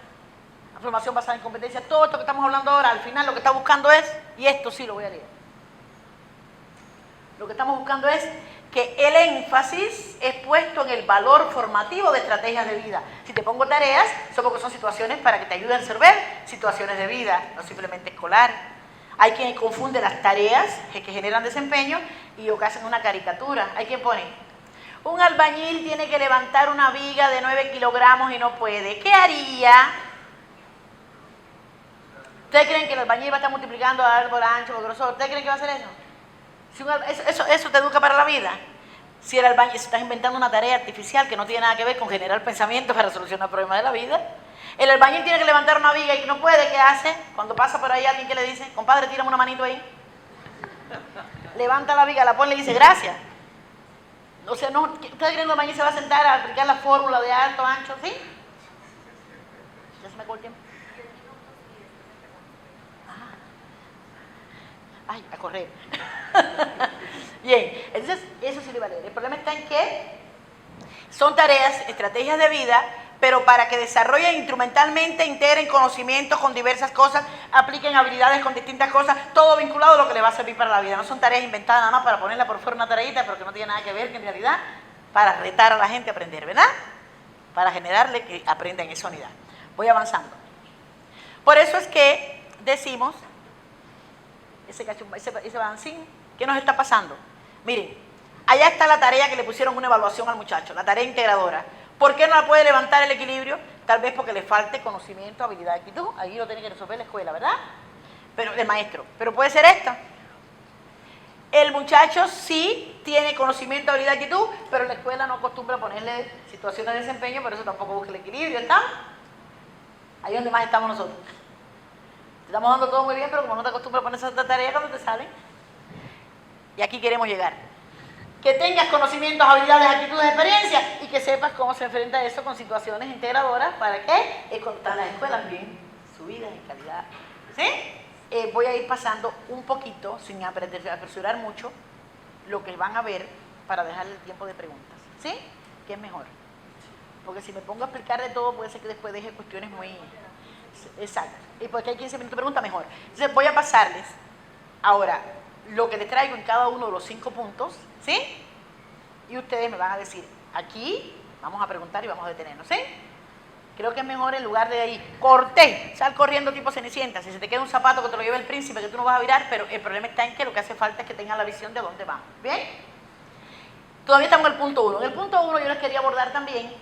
formación basada en competencias, todo esto que estamos hablando ahora, al final lo que está buscando es, y esto sí lo voy a leer, lo que estamos buscando es que el énfasis es puesto en el valor formativo de estrategias de vida. Si te pongo tareas, son porque son situaciones para que te ayuden a resolver situaciones de vida, no simplemente escolar. Hay quien confunde las tareas que generan desempeño y o que hacen una caricatura. Hay quien pone, un albañil tiene que levantar una viga de 9 kilogramos y no puede. ¿Qué haría? ¿Ustedes creen que el albañil va a estar multiplicando árbol ancho o grosor? ¿Ustedes creen que va a hacer eso? Si eso te educa para la vida. Si el albañil estás inventando una tarea artificial que no tiene nada que ver con generar pensamientos para solucionar problemas de la vida. El albañil tiene que levantar una viga y no puede, ¿qué hace? Cuando pasa por ahí alguien que le dice, compadre, tírame una manito ahí. Levanta la viga, la pone y le dice, gracias. O sea, no, ¿ustedes creen que el albañil se va a sentar a aplicar la fórmula de alto, ancho? ¿Sí? Ya se me acabó el tiempo. Ay, a correr. Bien, entonces eso sí le va a leer. El problema está en que son tareas, estrategias de vida, pero para que desarrollen instrumentalmente, integren conocimientos con diversas cosas, apliquen habilidades con distintas cosas, todo vinculado a lo que les va a servir para la vida. No son tareas inventadas nada más para ponerla por fuera una tareita, pero que no tiene nada que ver, que en realidad para retar a la gente a aprender, ¿verdad? Para generarle que aprendan esa unidad. Voy avanzando. Por eso es que decimos, ese balancín, ¿qué nos está pasando? Miren, allá está la tarea que le pusieron una evaluación al muchacho, la tarea integradora. ¿Por qué no la puede levantar el equilibrio? Tal vez porque le falte conocimiento, habilidad, actitud. Ahí lo tiene que resolver la escuela, ¿verdad? Pero el maestro. Pero puede ser esta. El muchacho sí tiene conocimiento, habilidad, actitud, pero la escuela no acostumbra a ponerle situaciones de desempeño, por eso tampoco busca el equilibrio, ¿está? Ahí es donde más estamos nosotros. Te estamos dando todo muy bien, pero como no te acostumbras a poner esas tareas cuando te salen, y aquí queremos llegar. que tengas conocimientos, habilidades, actitudes, experiencias y que sepas cómo se enfrenta eso con situaciones integradoras. ¿Para qué? Cuando están las escuelas bien subidas en calidad. ¿Sí? Voy a ir pasando un poquito, sin apresurar mucho, lo que van a ver para dejarle el tiempo de preguntas. ¿Sí? ¿Qué es mejor? Porque si me pongo a explicar de todo, puede ser que después deje cuestiones muy exactas. Y porque hay 15 minutos de pregunta, mejor. Entonces voy a pasarles ahora lo que les traigo en cada uno de los 5 puntos, ¿sí? Y ustedes me van a decir, aquí vamos a preguntar y vamos a detenernos, ¿sí? Creo que es mejor en lugar de ahí, corté, sal corriendo tipo Cenicienta, si se te queda un zapato que te lo lleve el príncipe, que tú no vas a virar, pero el problema está en que lo que hace falta es que tengan la visión de dónde vamos, ¿bien? Todavía estamos en el punto 1. En el punto 1 yo les quería abordar también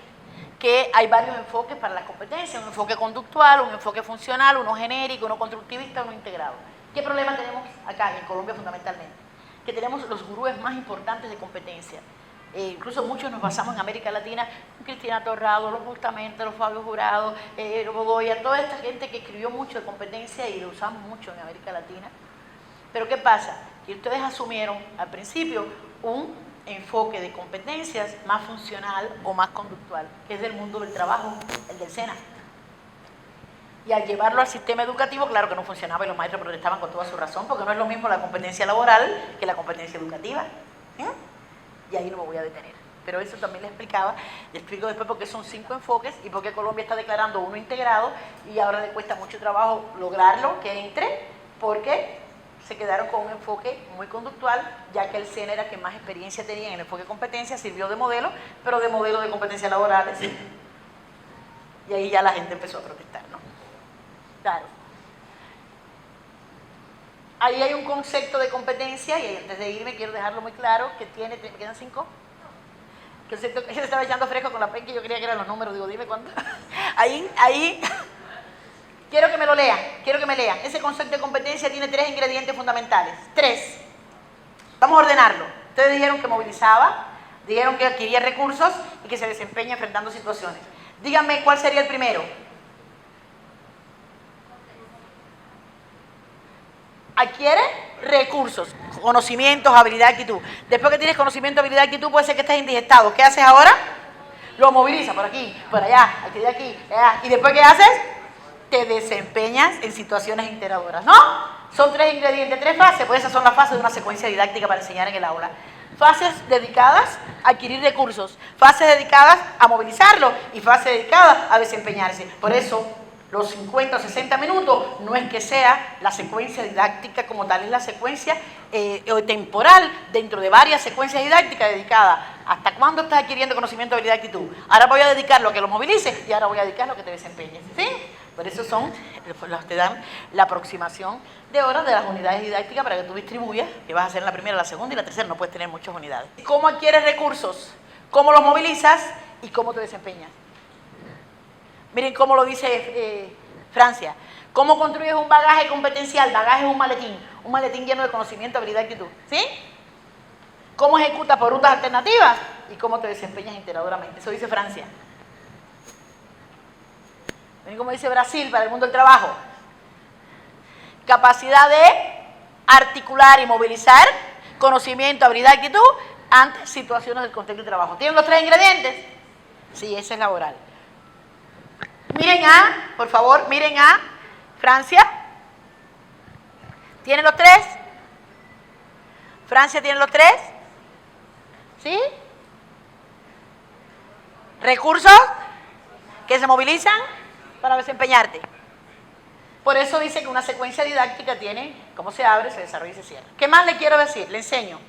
que hay varios enfoques para las competencias, un enfoque conductual, un enfoque funcional, uno genérico, uno constructivista, uno integrado. ¿Qué problema tenemos acá en Colombia fundamentalmente? Que tenemos los gurúes más importantes de competencia. Incluso muchos nos basamos en América Latina, Cristina Torrado, los Bustamante, los Fabio Jurado, Bogoya, toda esta gente que escribió mucho de competencia y lo usamos mucho en América Latina. Pero ¿qué pasa? Que ustedes asumieron al principio un enfoque de competencias más funcional o más conductual, que es del mundo del trabajo, el del SENA. Y al llevarlo al sistema educativo, claro que no funcionaba y los maestros protestaban con toda su razón, porque no es lo mismo la competencia laboral que la competencia educativa. Y ahí no me voy a detener. Pero eso también les explicaba, les explico después por qué son 5 enfoques y por qué Colombia está declarando uno integrado y ahora le cuesta mucho trabajo lograrlo, que entre, porque se quedaron con un enfoque muy conductual, ya que el SENA era que más experiencia tenía en el enfoque de competencia, sirvió de modelo, pero de modelo de competencias laborales. Y ahí ya la gente empezó a protestar, ¿no? Claro. Ahí hay un concepto de competencia, y antes de irme quiero dejarlo muy claro, que tiene, ¿me quedan 5? Que se estaba echando fresco con la pen, que yo creía que eran los números, digo, dime cuánto. Ahí, quiero que me lo lean, quiero que me lean. Ese concepto de competencia tiene 3 ingredientes fundamentales, 3. Vamos a ordenarlo. Ustedes dijeron que movilizaba, dijeron que adquiría recursos y que se desempeña enfrentando situaciones. Díganme cuál sería el primero. Adquiere recursos, conocimientos, habilidad, actitud. Después que tienes conocimiento, habilidad, actitud, puede ser que estés indigestado. ¿Qué haces ahora? Lo movilizas por aquí, por allá, actividad aquí, allá. ¿Y después qué haces? Te desempeñas en situaciones integradoras, ¿no? Son 3 ingredientes, 3 fases, pues esas son las fases de una secuencia didáctica para enseñar en el aula. Fases dedicadas a adquirir recursos, fases dedicadas a movilizarlo y fases dedicadas a desempeñarse. Por eso, los 50 o 60 minutos no es que sea la secuencia didáctica como tal, es la secuencia temporal dentro de varias secuencias didácticas dedicadas. ¿Hasta cuándo estás adquiriendo conocimiento, habilidad y actitud? Ahora voy a dedicarlo a que lo movilices y ahora voy a dedicarlo a que te desempeñes. ¿Sí? Por eso te dan la aproximación de horas de las unidades didácticas para que tú distribuyas, que vas a hacer en la primera, la segunda y la tercera, no puedes tener muchas unidades. ¿Cómo adquieres recursos? ¿Cómo los movilizas? ¿Y cómo te desempeñas? Miren cómo lo dice Francia. ¿Cómo construyes un bagaje competencial? Bagaje es un maletín lleno de conocimiento, habilidad y actitud. ¿Sí? ¿Cómo ejecutas por rutas alternativas? Y cómo te desempeñas integradoramente. Eso dice Francia. Miren cómo dice Brasil para el mundo del trabajo. Capacidad de articular y movilizar conocimiento, habilidad y actitud ante situaciones del contexto de trabajo. ¿Tienen los 3 ingredientes? Sí, ese es laboral. Miren por favor, miren a Francia. ¿Tienen los 3? ¿Francia tiene los 3? ¿Sí? ¿Recursos que se movilizan para desempeñarte? Por eso dice que una secuencia didáctica tiene cómo se abre, se desarrolla y se cierra. ¿Qué más le quiero decir? Le enseño.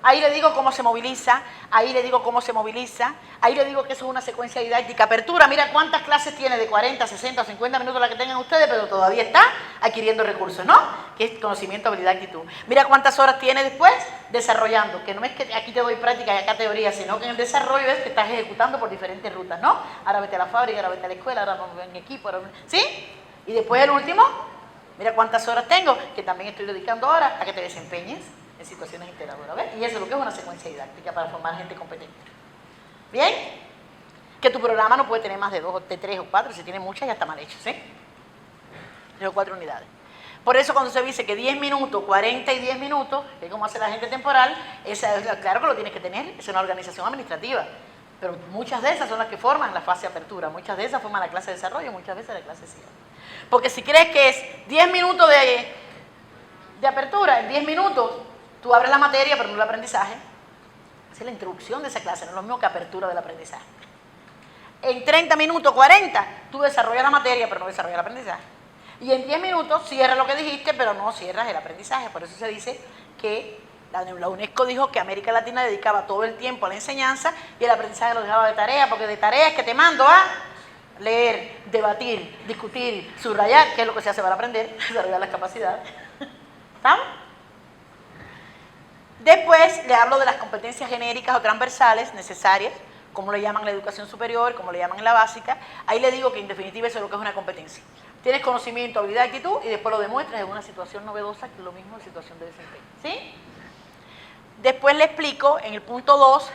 Ahí le digo cómo se moviliza, ahí le digo cómo se moviliza, ahí le digo que eso es una secuencia didáctica. Apertura, mira cuántas clases tiene de 40, 60 o 50 minutos la que tengan ustedes, pero todavía está adquiriendo recursos, ¿no? Que es conocimiento, habilidad, actitud. Mira cuántas horas tiene después desarrollando, que no es que aquí te doy práctica y acá teoría, sino que en el desarrollo es que estás ejecutando por diferentes rutas, ¿no? Ahora vete a la fábrica, ahora vete a la escuela, ahora vamos en equipo, ahora... ¿sí? Y después el último, mira cuántas horas tengo, que también estoy dedicando ahora a que te desempeñes en situaciones integradoras, ¿ves? Y eso es lo que es una secuencia didáctica para formar gente competente. ¿Bien? Que tu programa no puede tener más de 2, de 3 o 4, si tiene muchas ya está mal hecho, ¿sí? 3 o 4 unidades. Por eso cuando se dice que 10 minutos, 40 y 10 minutos, que es como hace la gente temporal, claro que lo tienes que tener, es una organización administrativa. Pero muchas de esas son las que forman la fase de apertura, muchas de esas forman la clase de desarrollo, muchas veces la clase de cierre. Porque si crees que es 10 minutos de apertura, en 10 minutos tú abres la materia, pero no el aprendizaje. Esa es la introducción de esa clase, no es lo mismo que apertura del aprendizaje. En 30 minutos, 40, tú desarrollas la materia, pero no desarrollas el aprendizaje. Y en 10 minutos cierras lo que dijiste, pero no cierras el aprendizaje. Por eso se dice que la UNESCO dijo que América Latina dedicaba todo el tiempo a la enseñanza y el aprendizaje lo dejaba de tarea, porque de tarea es que te mando a leer, debatir, discutir, subrayar, que es lo que se hace para aprender, desarrollar las capacidades. ¿Estamos? Después le hablo de las competencias genéricas o transversales necesarias, como le llaman en la educación superior, como le llaman en la básica. Ahí le digo que en definitiva eso es lo que es una competencia. Tienes conocimiento, habilidad, actitud y después lo demuestras en una situación novedosa, que es lo mismo en situación de desempeño. ¿Sí? Después le explico en el punto 2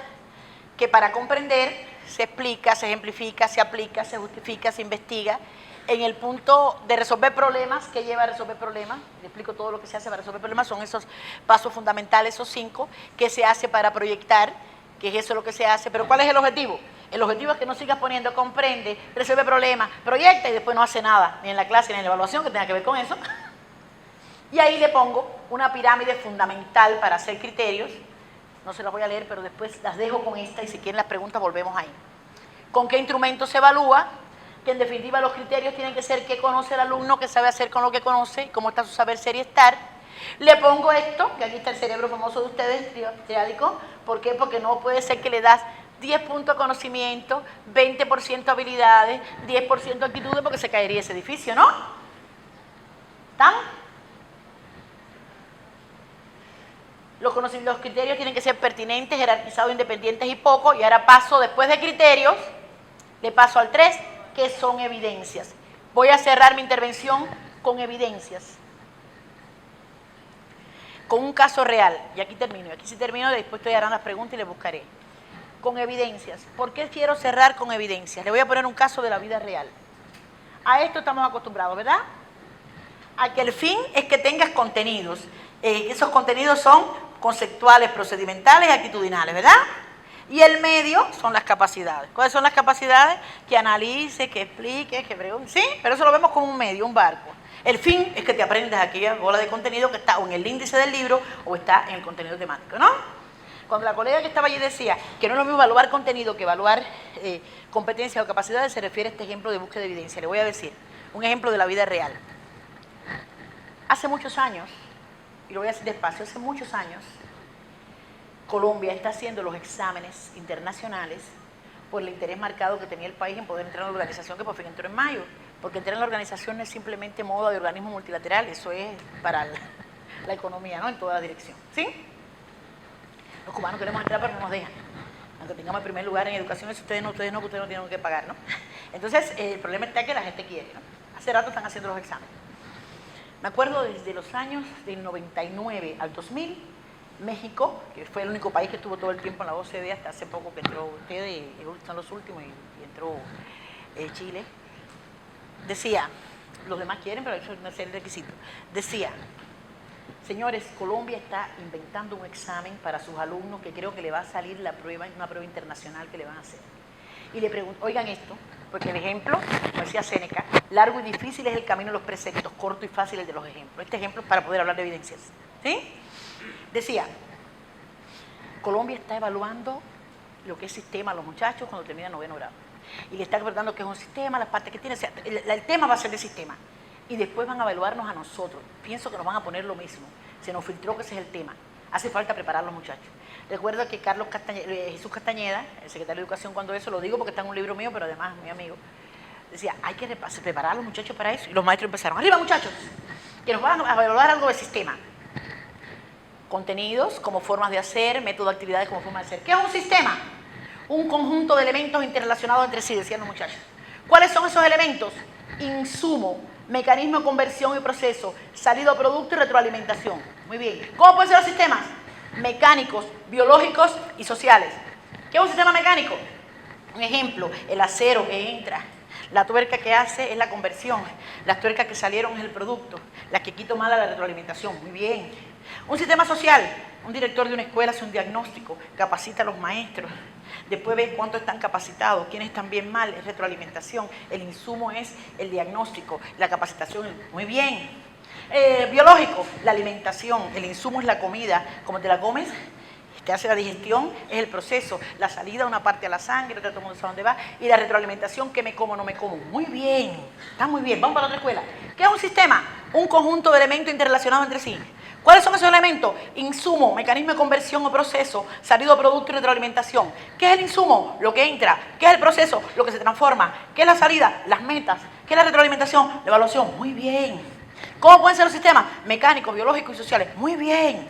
que para comprender se explica, se ejemplifica, se aplica, se justifica, se investiga. En el punto de resolver problemas, ¿qué lleva a resolver problemas? Le explico todo lo que se hace para resolver problemas, son esos pasos fundamentales, esos 5, que se hace para proyectar, que es eso lo que se hace. Pero ¿cuál es el objetivo? El objetivo es que no sigas poniendo comprende, resuelve problemas, proyecta y después no hace nada, ni en la clase ni en la evaluación que tenga que ver con eso. Y ahí le pongo una pirámide fundamental para hacer criterios. No se las voy a leer, pero después las dejo con esta y si quieren las preguntas volvemos ahí. ¿Con qué instrumento se evalúa? Que en definitiva los criterios tienen que ser qué conoce el alumno, qué sabe hacer con lo que conoce, cómo está su saber ser y estar. Le pongo esto, que aquí está el cerebro famoso de ustedes, triádico. ¿Por qué? Porque no puede ser que le das 10 puntos de conocimiento, 20% habilidades, 10% actitudes, porque se caería ese edificio, ¿no? ¿Están? Los criterios tienen que ser pertinentes, jerarquizados, independientes y pocos. Y ahora paso, después de criterios, le paso al 3, que son evidencias. Voy a cerrar mi intervención con evidencias. Con un caso real. Y aquí termino. Y aquí sí termino, después te harán las preguntas y les buscaré. Con evidencias. ¿Por qué quiero cerrar con evidencias? Le voy a poner un caso de la vida real. A esto estamos acostumbrados, ¿verdad? A que el fin es que tengas contenidos. Esos contenidos son conceptuales, procedimentales y actitudinales, ¿verdad? Y el medio son las capacidades. ¿Cuáles son las capacidades? Que analice, que explique, que pregunte. ¿Sí? Pero eso lo vemos como un medio, un barco. El fin es que te aprendas aquella bola de contenido que está o en el índice del libro o está en el contenido temático, ¿no? Cuando la colega que estaba allí decía que no es lo mismo evaluar contenido que evaluar competencias o capacidades, se refiere a este ejemplo de búsqueda de evidencia. Le voy a decir un ejemplo de la vida real. Hace muchos años, y lo voy a decir despacio, hace muchos años, Colombia está haciendo los exámenes internacionales por el interés marcado que tenía el país en poder entrar en la organización que por fin entró en mayo. Porque entrar en la organización no es simplemente moda de organismo multilateral, eso es para la economía, ¿no? En toda la dirección. ¿Sí? Los cubanos queremos entrar pero no nos dejan. Aunque tengamos el primer lugar en educación, eso ustedes no tienen que pagar, ¿no? Entonces, el problema está que la gente quiere, ¿no? Hace rato están haciendo los exámenes. Me acuerdo desde los años del 99 al 2000, México, que fue el único país que estuvo todo el tiempo en la OCDE hasta hace poco que entró ustedes, son los últimos, y entró Chile, decía, los demás quieren, pero eso no es el requisito, decía, señores, Colombia está inventando un examen para sus alumnos que creo que le va a salir una prueba internacional que le van a hacer. Y le pregunto, oigan esto, porque el ejemplo, como decía Séneca, largo y difícil es el camino de los preceptos, corto y fácil el de los ejemplos. Este ejemplo es para poder hablar de evidencias. ¿Sí? Decía, Colombia está evaluando lo que es sistema a los muchachos cuando terminan 9º grado. Y le está recordando que es un sistema, las partes que tiene, o sea, el tema va a ser de sistema. Y después van a evaluarnos a nosotros. Pienso que nos van a poner lo mismo. Se nos filtró que ese es el tema. Hace falta preparar a los muchachos. Recuerdo que Jesús Castañeda, el secretario de Educación, cuando eso, lo digo porque está en un libro mío, pero además mi amigo, decía, hay que preparar a los muchachos para eso. Y los maestros empezaron, arriba muchachos, que nos van a evaluar algo de sistema. Contenidos como formas de hacer, método de actividades como formas de hacer. ¿Qué es un sistema? Un conjunto de elementos interrelacionados entre sí, decían los muchachos. ¿Cuáles son esos elementos? Insumo, mecanismo de conversión y proceso, salido producto y retroalimentación. Muy bien. ¿Cómo pueden ser los sistemas? Mecánicos, biológicos y sociales. ¿Qué es un sistema mecánico? Un ejemplo, el acero que entra La tuerca que hace es la conversión. Las tuercas que salieron es el producto. Las que quito mala la retroalimentación. Muy bien. Un sistema social. Un director de una escuela hace un diagnóstico, capacita a los maestros. Después ve cuántos están capacitados, quiénes están bien mal, es retroalimentación. El insumo es el diagnóstico, la capacitación. Muy bien. Biológico, la alimentación. El insumo es la comida. Como te la comes, te hace la digestión, es el proceso, la salida una parte a la sangre, otra todo el mundo sabe dónde va, y la retroalimentación, que me como, no me como. Muy bien, está muy bien. Vamos para la otra escuela. ¿Qué es un sistema? Un conjunto de elementos interrelacionados entre sí. ¿Cuáles son esos elementos? Insumo, mecanismo de conversión o proceso, salido, producto y retroalimentación. ¿Qué es el insumo? Lo que entra. ¿Qué es el proceso? Lo que se transforma. ¿Qué es la salida? Las metas. ¿Qué es la retroalimentación? La evaluación. Muy bien. ¿Cómo pueden ser los sistemas? Mecánicos, biológicos y sociales. Muy bien.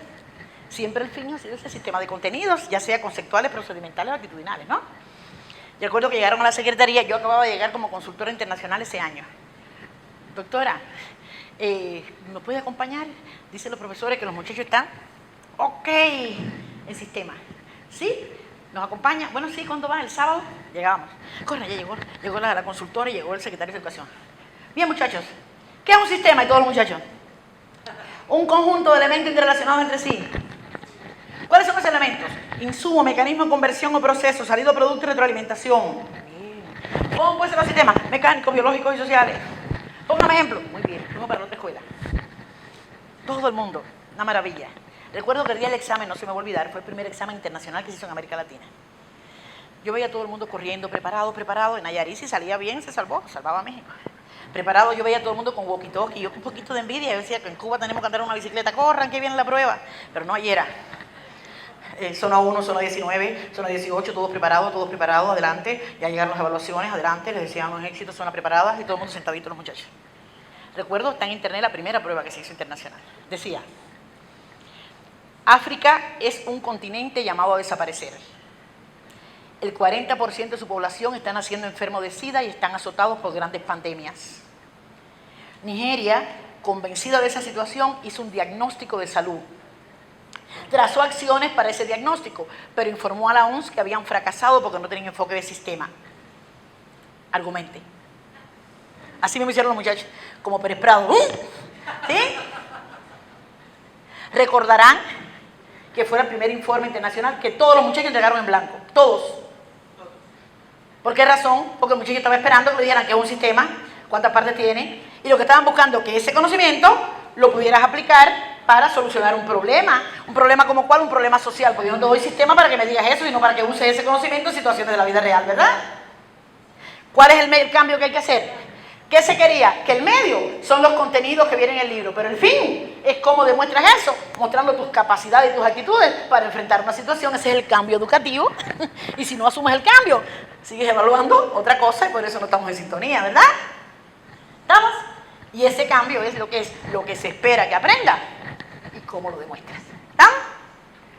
Siempre el fin ha sido ese sistema de contenidos, ya sea conceptuales, procedimentales o actitudinales, ¿no? Yo recuerdo que llegaron a la secretaría, yo acababa de llegar como consultora internacional ese año. Doctora, ¿nos puede acompañar? Dicen los profesores que los muchachos están, ok, en sistema. ¿Sí? ¿Nos acompaña? Bueno, sí, ¿cuándo va? ¿El sábado? Llegamos. Corre, ya llegó la consultora y llegó el secretario de Educación. Bien, muchachos, ¿qué es un sistema? Y todos los muchachos. Un conjunto de elementos interrelacionados entre sí. ¿Cuáles son los elementos? Insumo, mecanismo de conversión o proceso, salido, producto y retroalimentación. ¿Cómo puede ser los sistemas? Mecánicos, biológicos y sociales. Póngame ejemplo. Muy bien, vamos para la otra escuela. Todo el mundo, una maravilla. Recuerdo que el día del examen, no se me va a olvidar, fue el primer examen internacional que se hizo en América Latina. Yo veía a todo el mundo corriendo, preparado. En Nayarit, si salía bien, se salvaba a México. Preparado, yo veía a todo el mundo con walkie-talkie, yo con un poquito de envidia, yo decía que en Cuba tenemos que andar en una bicicleta, corran que viene la prueba, pero no, ayer era. Zona 1, zona 19, zona 18, todos preparados, adelante, ya llegaron las evaluaciones, adelante, les decíamos éxito, zona preparadas y todo el mundo sentadito, los muchachos. Recuerdo, está en internet la primera prueba que se hizo internacional. Decía, África es un continente llamado a desaparecer. El 40% de su población está naciendo enfermo de SIDA y están azotados por grandes pandemias. Nigeria, convencida de esa situación, hizo un diagnóstico de salud. Trazó acciones para ese diagnóstico, pero informó a la OMS que habían fracasado porque no tenían enfoque de sistema. Argumente. Así me hicieron los muchachos, como Pérez Prado. ¿Sí? Recordarán que fue el primer informe internacional que todos los muchachos entregaron en blanco. Todos. ¿Por qué razón? Porque el muchacho estaba esperando que le dijeran que es un sistema, cuántas partes tiene, y lo que estaban buscando que ese conocimiento lo pudieras aplicar para solucionar un problema. ¿Un problema como cuál? Un problema social. Porque yo no te doy sistema para que me digas eso, sino para que uses ese conocimiento en situaciones de la vida real, ¿verdad? ¿Cuál es el cambio que hay que hacer? ¿Qué se quería? Que el medio son los contenidos que vienen en el libro, pero el fin es cómo demuestras eso, mostrando tus capacidades y tus actitudes para enfrentar una situación. Ese es el cambio educativo. Y si no asumes el cambio, sigues evaluando otra cosa y por eso no estamos en sintonía, ¿verdad? ¿Estamos? Y ese cambio es lo que se espera que aprenda y cómo lo demuestras. ¿Estamos?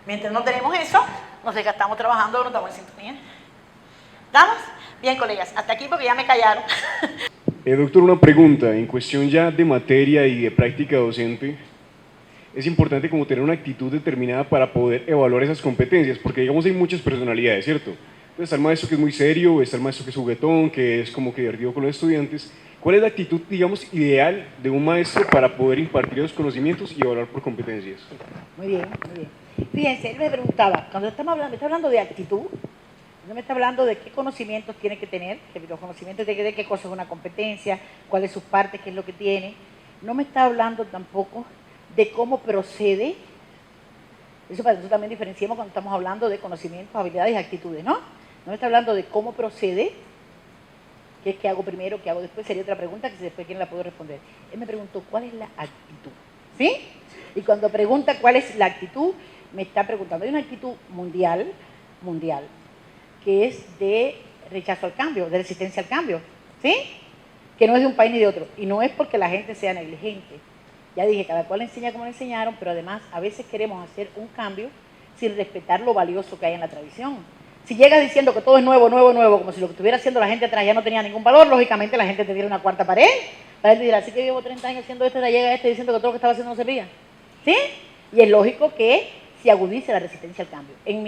Mientras no tenemos eso, nos desgastamos trabajando, no estamos en sintonía. ¿Estamos? Bien, colegas, hasta aquí porque ya me callaron. Doctor, una pregunta. En cuestión ya de materia y de práctica docente, es importante como tener una actitud determinada para poder evaluar esas competencias, porque digamos hay muchas personalidades, ¿cierto? Entonces está el maestro que es muy serio, está el maestro que es juguetón, que es como que divertido con los estudiantes. ¿Cuál es la actitud, digamos, ideal de un maestro para poder impartir los conocimientos y evaluar por competencias? Muy bien, muy bien. Fíjense, él me preguntaba, cuando me está hablando de actitud, no me está hablando de qué conocimientos tiene que tener, los conocimientos de qué cosa es una competencia, cuáles sus partes, qué es lo que tiene. No me está hablando tampoco de cómo procede. Eso para nosotros también diferenciamos cuando estamos hablando de conocimientos, habilidades y actitudes, ¿no? No me está hablando de cómo procede, qué es que hago primero, qué hago después, sería otra pregunta que si después quién la puedo responder. Él me preguntó cuál es la actitud, ¿sí? Y cuando pregunta cuál es la actitud, me está preguntando, hay una actitud mundial, que es de rechazo al cambio, de resistencia al cambio, ¿sí? Que no es de un país ni de otro, y no es porque la gente sea negligente. Ya dije, cada cual enseña como le enseñaron, pero además a veces queremos hacer un cambio sin respetar lo valioso que hay en la tradición. Si llegas diciendo que todo es nuevo, como si lo que estuviera haciendo la gente atrás ya no tenía ningún valor, lógicamente la gente te diera una cuarta pared. La gente dirá, así que llevo 30 años haciendo esto, ahora llega este diciendo que todo lo que estaba haciendo no servía. ¿Sí? Y es lógico que se agudice la resistencia al cambio. En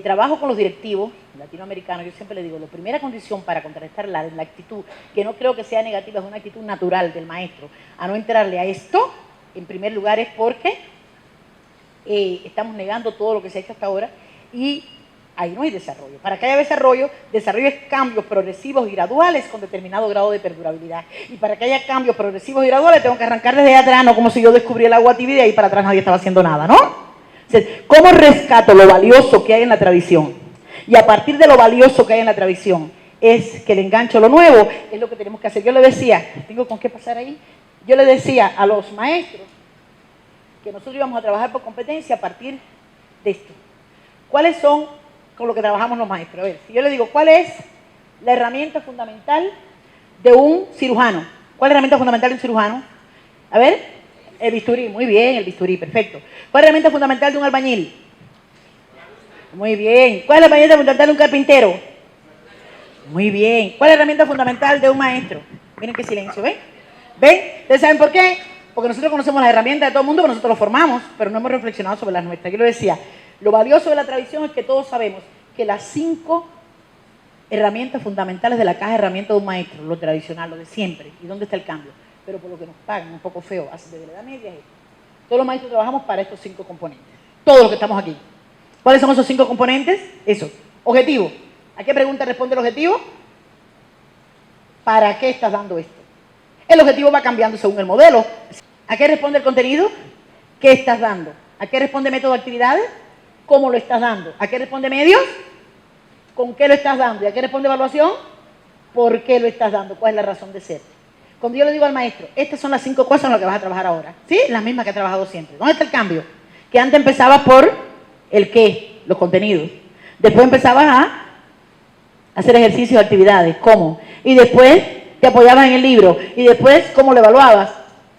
trabajo con los directivos latinoamericanos. Yo siempre les digo, la primera condición para contrarrestar la actitud, que no creo que sea negativa, es una actitud natural del maestro, a no entrarle a esto, en primer lugar es porque estamos negando todo lo que se ha hecho hasta ahora y ahí no hay desarrollo. Para que haya desarrollo es cambios progresivos y graduales con determinado grado de perdurabilidad. Y para que haya cambios progresivos y graduales tengo que arrancar desde atrás, no como si yo descubrí el agua tibia y ahí para atrás nadie estaba haciendo nada, ¿no? Entonces, ¿cómo rescato lo valioso que hay en la tradición? Y a partir de lo valioso que hay en la tradición es que le engancho lo nuevo, es lo que tenemos que hacer. Yo le decía, ¿tengo con qué pasar ahí? Yo le decía a los maestros que nosotros íbamos a trabajar por competencia a partir de esto. ¿Cuáles son con lo que trabajamos los maestros? A ver, si yo le digo, ¿cuál es la herramienta fundamental de un cirujano? ¿Cuál es la herramienta fundamental de un cirujano? A ver, el bisturí, muy bien, el bisturí, perfecto. ¿Cuál es la herramienta fundamental de un albañil? Muy bien. ¿Cuál es la herramienta fundamental de un carpintero? Muy bien. ¿Cuál es la herramienta fundamental de un maestro? Miren qué silencio, ¿ven? ¿Ven? ¿Ustedes saben por qué? Porque nosotros conocemos las herramientas de todo el mundo, pero nosotros lo formamos, pero no hemos reflexionado sobre las nuestras. Yo lo decía, lo valioso de la tradición es que todos sabemos que las 5 herramientas fundamentales de la caja de herramientas de un maestro, lo tradicional, lo de siempre, ¿y dónde está el cambio? Pero por lo que nos pagan, un poco feo, desde la edad media es esto. Todos los maestros trabajamos para estos 5 componentes, todos los que estamos aquí. ¿Cuáles son esos 5 componentes? Eso. Objetivo. ¿A qué pregunta responde el objetivo? ¿Para qué estás dando esto? El objetivo va cambiando según el modelo. ¿A qué responde el contenido? ¿Qué estás dando? ¿A qué responde método de actividades? ¿Cómo lo estás dando? ¿A qué responde medios? ¿Con qué lo estás dando? ¿Y a qué responde evaluación? ¿Por qué lo estás dando? ¿Cuál es la razón de ser? Cuando yo le digo al maestro, estas son las 5 cosas en las que vas a trabajar ahora. ¿Sí? Las mismas que he trabajado siempre. ¿Dónde está el cambio? Que antes empezaba por el qué, los contenidos. Después empezabas a hacer ejercicios, actividades. ¿Cómo? Y después te apoyabas en el libro. Y después, ¿cómo lo evaluabas?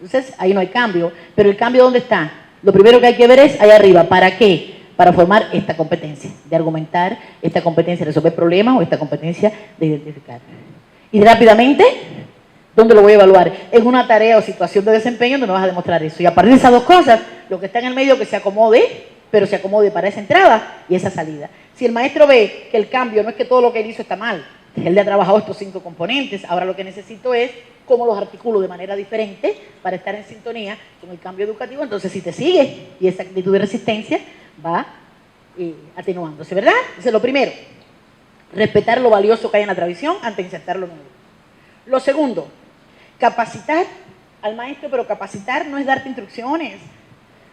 Entonces, ahí no hay cambio. Pero el cambio, ¿dónde está? Lo primero que hay que ver es allá arriba. ¿Para qué? Para formar esta competencia de argumentar, esta competencia de resolver problemas o esta competencia de identificar. Y rápidamente, ¿dónde lo voy a evaluar? En una tarea o situación de desempeño donde vas a demostrar eso. Y a partir de esas 2 cosas, lo que está en el medio que se acomode, pero se acomode para esa entrada y esa salida. Si el maestro ve que el cambio no es que todo lo que él hizo está mal, que él le ha trabajado estos 5 componentes, ahora lo que necesito es cómo los articulo de manera diferente para estar en sintonía con el cambio educativo. Entonces, si te sigues y esa actitud de resistencia va atenuándose, ¿verdad? Eso es lo primero. Respetar lo valioso que hay en la tradición antes de insertar lo nuevo. Lo segundo, capacitar al maestro, pero capacitar no es darte instrucciones.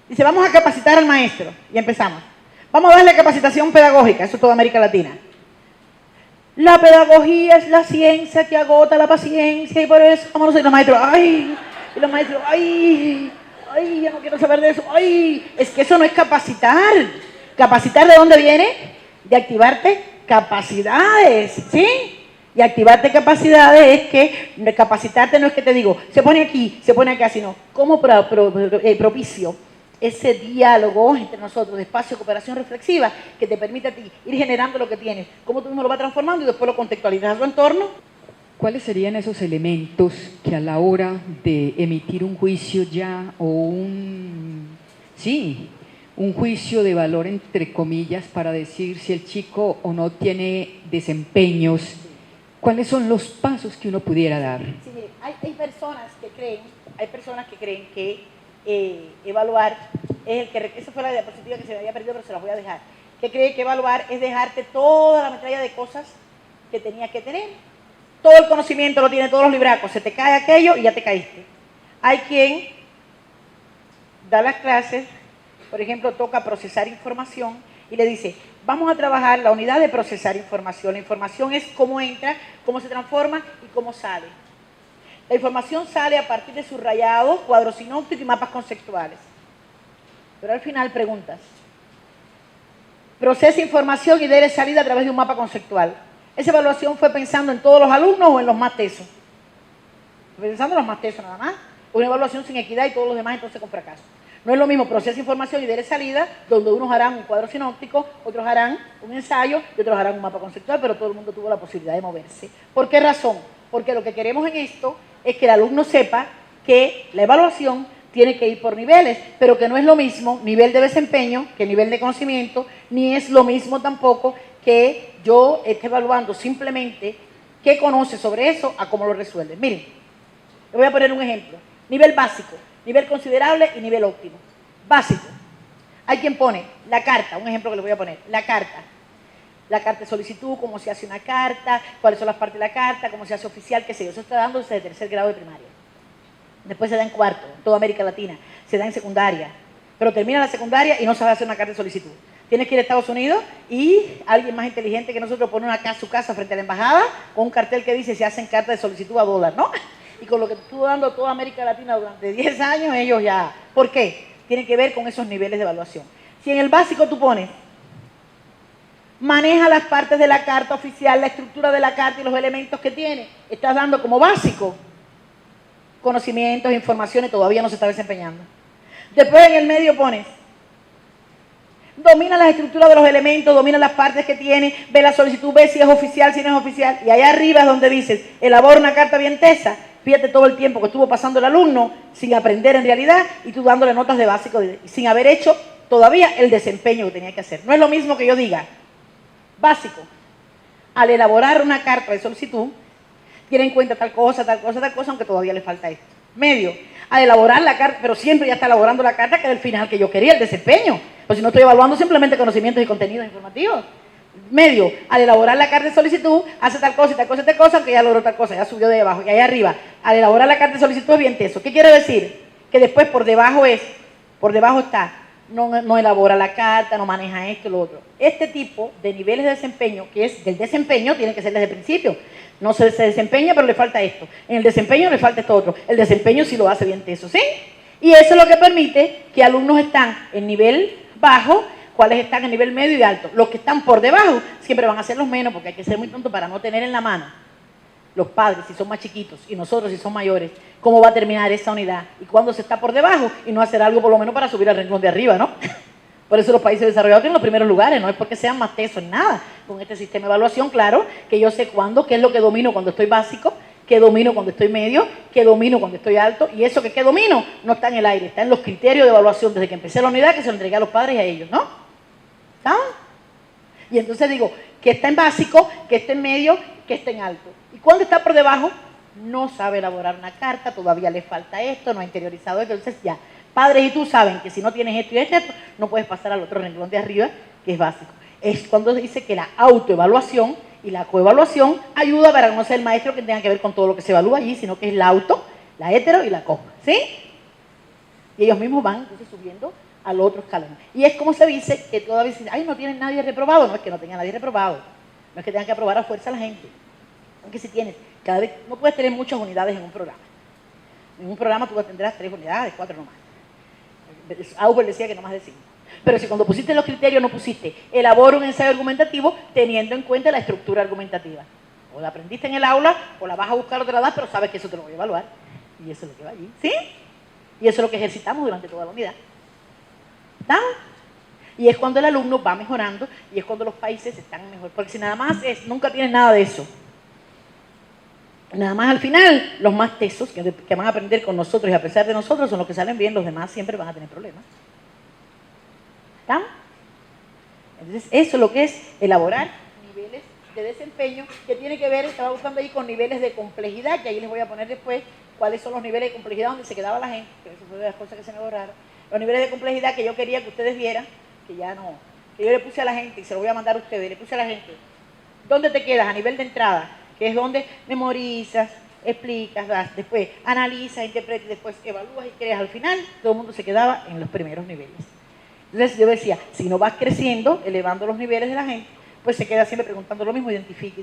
Dice, vamos a capacitar al maestro. Y empezamos. Vamos a darle capacitación pedagógica. Eso es toda América Latina. La pedagogía es la ciencia que agota la paciencia y por eso, vámonos, y los maestros, ¡ay! Y los maestros, ¡ay! ¡Ay! Ya no quiero saber de eso. ¡Ay! Es que eso no es capacitar. ¿Capacitar de dónde viene? De activarte capacidades, ¿sí? Y activarte capacidades es que capacitarte no es que te digo, se pone aquí, se pone acá, sino cómo propicio ese diálogo entre nosotros, de espacio de cooperación reflexiva, que te permite a ti ir generando lo que tienes, cómo tú mismo lo vas transformando y después lo contextualizas a tu entorno. ¿Cuáles serían esos elementos que a la hora de emitir un juicio ya o un juicio de valor entre comillas para decir si el chico o no tiene desempeños, cuáles son los pasos que uno pudiera dar? Sí, mire, hay personas que creen que evaluar es el que, esa fue la diapositiva que se me había perdido, pero se las voy a dejar, que cree que evaluar es dejarte toda la metralla de cosas que tenías que tener. Todo el conocimiento lo tiene, todos los libracos, se te cae aquello y ya te caíste. Hay quien da las clases, por ejemplo, toca procesar información y le dice, vamos a trabajar la unidad de procesar información. La información es cómo entra, cómo se transforma y cómo sale. La información sale a partir de subrayados, cuadros sinópticos y mapas conceptuales. Pero al final preguntas, procesa información y dé salida a través de un mapa conceptual. ¿Esa evaluación fue pensando en todos los alumnos o en los más tesos? Pensando en los más tesos nada más. Una evaluación sin equidad y todos los demás entonces con fracaso. No es lo mismo procesa información y dé salida, donde unos harán un cuadro sinóptico, otros harán un ensayo y otros harán un mapa conceptual, pero todo el mundo tuvo la posibilidad de moverse. ¿Por qué razón? Porque lo que queremos en esto es que el alumno sepa que la evaluación tiene que ir por niveles, pero que no es lo mismo nivel de desempeño que nivel de conocimiento, ni es lo mismo tampoco que yo esté evaluando simplemente qué conoce sobre eso a cómo lo resuelve. Miren, le voy a poner un ejemplo. Nivel básico, nivel considerable y nivel óptimo. Básico. Hay quien pone la carta, un ejemplo que le voy a poner, la carta de solicitud, cómo se hace una carta, cuáles son las partes de la carta, cómo se hace oficial, qué sé yo. Eso está dándose de tercer grado de primaria. Después se da en cuarto, en toda América Latina, se da en secundaria, pero termina la secundaria y no sabe hacer una carta de solicitud. Tienes que ir a Estados Unidos y alguien más inteligente que nosotros pone su casa frente a la embajada con un cartel que dice se hacen cartas de solicitud a dólar, ¿no? Y con lo que estuvo dando a toda América Latina durante 10 años, ellos ya... ¿Por qué? Tiene que ver con esos niveles de evaluación. Si en el básico tú pones, maneja las partes de la carta oficial, la estructura de la carta y los elementos que tiene, estás dando como básico conocimientos, informaciones, todavía no se está desempeñando. Después en el medio pones, domina las estructuras de los elementos, domina las partes que tiene, ve la solicitud, ve si es oficial, si no es oficial, y allá arriba es donde dices, elabora una carta bien tesa. Fíjate todo el tiempo que estuvo pasando el alumno sin aprender en realidad y tú dándole notas de básico sin haber hecho todavía el desempeño que tenía que hacer. No es lo mismo que yo diga, básico, al elaborar una carta de solicitud, tiene en cuenta tal cosa, aunque todavía le falta esto. Medio, al elaborar la carta, pero siempre ya está elaborando la carta que es el final que yo quería, el desempeño. Pues si no estoy evaluando simplemente conocimientos y contenidos informativos. Medio, al elaborar la carta de solicitud, hace tal cosa y tal cosa y tal cosa, aunque ya logró tal cosa, ya subió de abajo. Y ahí arriba, al elaborar la carta de solicitud es bien teso. ¿Qué quiere decir? Que después por debajo está, no elabora la carta, no maneja esto y lo otro. Este tipo de niveles de desempeño, que es del desempeño, tiene que ser desde el principio. No se desempeña, pero le falta esto. En el desempeño le falta esto otro. El desempeño sí lo hace bien teso, ¿sí? Y eso es lo que permite que alumnos están en nivel bajo, cuáles están en nivel medio y alto. Los que están por debajo siempre van a ser los menos, porque hay que ser muy tonto para no tener en la mano los padres si son más chiquitos y nosotros si son mayores, cómo va a terminar esa unidad y cuándo se está por debajo y no hacer algo por lo menos para subir al renglón de arriba, ¿no? Por eso los países desarrollados tienen los primeros lugares, no es porque sean más tesos, nada. Con este sistema de evaluación, claro, que yo sé cuándo, qué es lo que domino cuando estoy básico, qué domino cuando estoy medio, qué domino cuando estoy alto, y eso que domino no está en el aire, está en los criterios de evaluación desde que empecé la unidad, que se lo entregué a los padres y a ellos, ¿no? ¿Saben? Y entonces digo, que está en básico, que está en medio, que está en alto. Y cuando está por debajo, no sabe elaborar una carta, todavía le falta esto, no ha interiorizado esto, entonces ya. Padres y tú saben que si no tienes esto y esto, no puedes pasar al otro renglón de arriba, que es básico. Es cuando dice que la autoevaluación y la coevaluación ayuda para que no sea el maestro que tenga que ver con todo lo que se evalúa allí, sino que es la auto, la hetero y la co. ¿Sí? Y ellos mismos van entonces subiendo al otro escalón. Y es como se dice que todavía dicen, ay, no tienen nadie reprobado. No es que no tenga nadie reprobado. No es que tengan que aprobar a fuerza a la gente. Aunque si tienes, cada vez, no puedes tener muchas unidades en un programa. En un programa tú tendrás 3 unidades, 4 nomás. Auber decía que no más de 5. Pero si cuando pusiste los criterios no pusiste, elabora un ensayo argumentativo teniendo en cuenta la estructura argumentativa. O la aprendiste en el aula, o la vas a buscar otra vez, pero sabes que eso te lo voy a evaluar. Y eso es lo que va allí. ¿Sí? Y eso es lo que ejercitamos durante toda la unidad. ¿Está? Y es cuando el alumno va mejorando y es cuando los países están mejor. Porque si nada más nunca tienes nada de eso. Nada más al final, los más tesos que van a aprender con nosotros y a pesar de nosotros son los que salen bien, los demás siempre van a tener problemas. ¿Estamos? Entonces, eso es lo que es elaborar niveles de desempeño, que tiene que ver, estaba buscando ahí con niveles de complejidad, que ahí les voy a poner después cuáles son los niveles de complejidad donde se quedaba la gente, que eso fue de las cosas que se me borraron. Los niveles de complejidad que yo quería que ustedes vieran, que ya no, que yo le puse a la gente, y se lo voy a mandar a ustedes, le puse a la gente, ¿dónde te quedas a nivel de entrada? Que es donde memorizas, explicas, das, después analizas, interpretas, después evalúas y creas. Al final, todo el mundo se quedaba en los primeros niveles. Entonces yo decía, si no vas creciendo, elevando los niveles de la gente, pues se queda siempre preguntando lo mismo, identifica.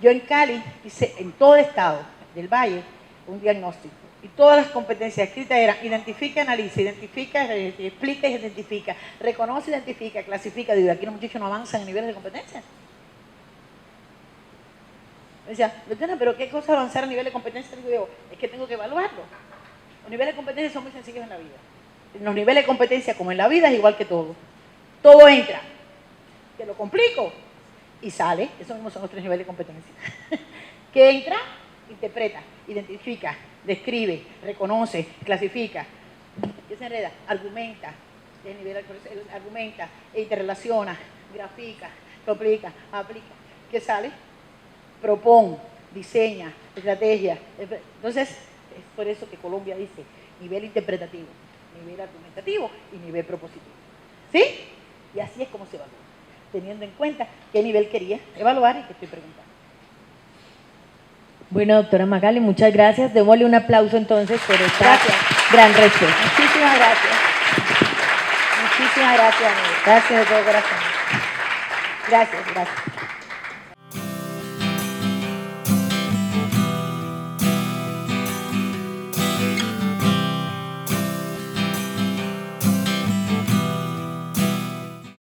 Yo en Cali hice en todo el estado del Valle un diagnóstico y todas las competencias escritas eran identifica, analiza, identifica, explica y identifica, reconoce, identifica, clasifica. Digo, aquí los muchachos no avanzan en niveles de competencia. Me decía, doctora, pero ¿qué cosa avanzar a nivel de competencia? Digo yo, es que tengo que evaluarlo. Los niveles de competencia son muy sencillos en la vida. En los niveles de competencia, como en la vida, es igual que todo. Todo entra. Te lo complico y sale. Esos mismos son los 3 niveles de competencia. ¿Qué entra? Interpreta, identifica, describe, reconoce, clasifica. se enreda? Argumenta, argumenta, interrelaciona, grafica, complica, aplica. ¿Qué sale? Propon, diseña, estrategia. Entonces, es por eso que Colombia dice nivel interpretativo, nivel argumentativo y nivel propositivo. ¿Sí? Y así es como se evalúa, teniendo en cuenta qué nivel quería evaluar y qué estoy preguntando. Bueno, doctora Magali, muchas gracias. Démosle un aplauso entonces por esta Gracias. gran respuesta. Muchísimas gracias. Muchísimas gracias, amigo. Gracias de todo corazón. Gracias, gracias.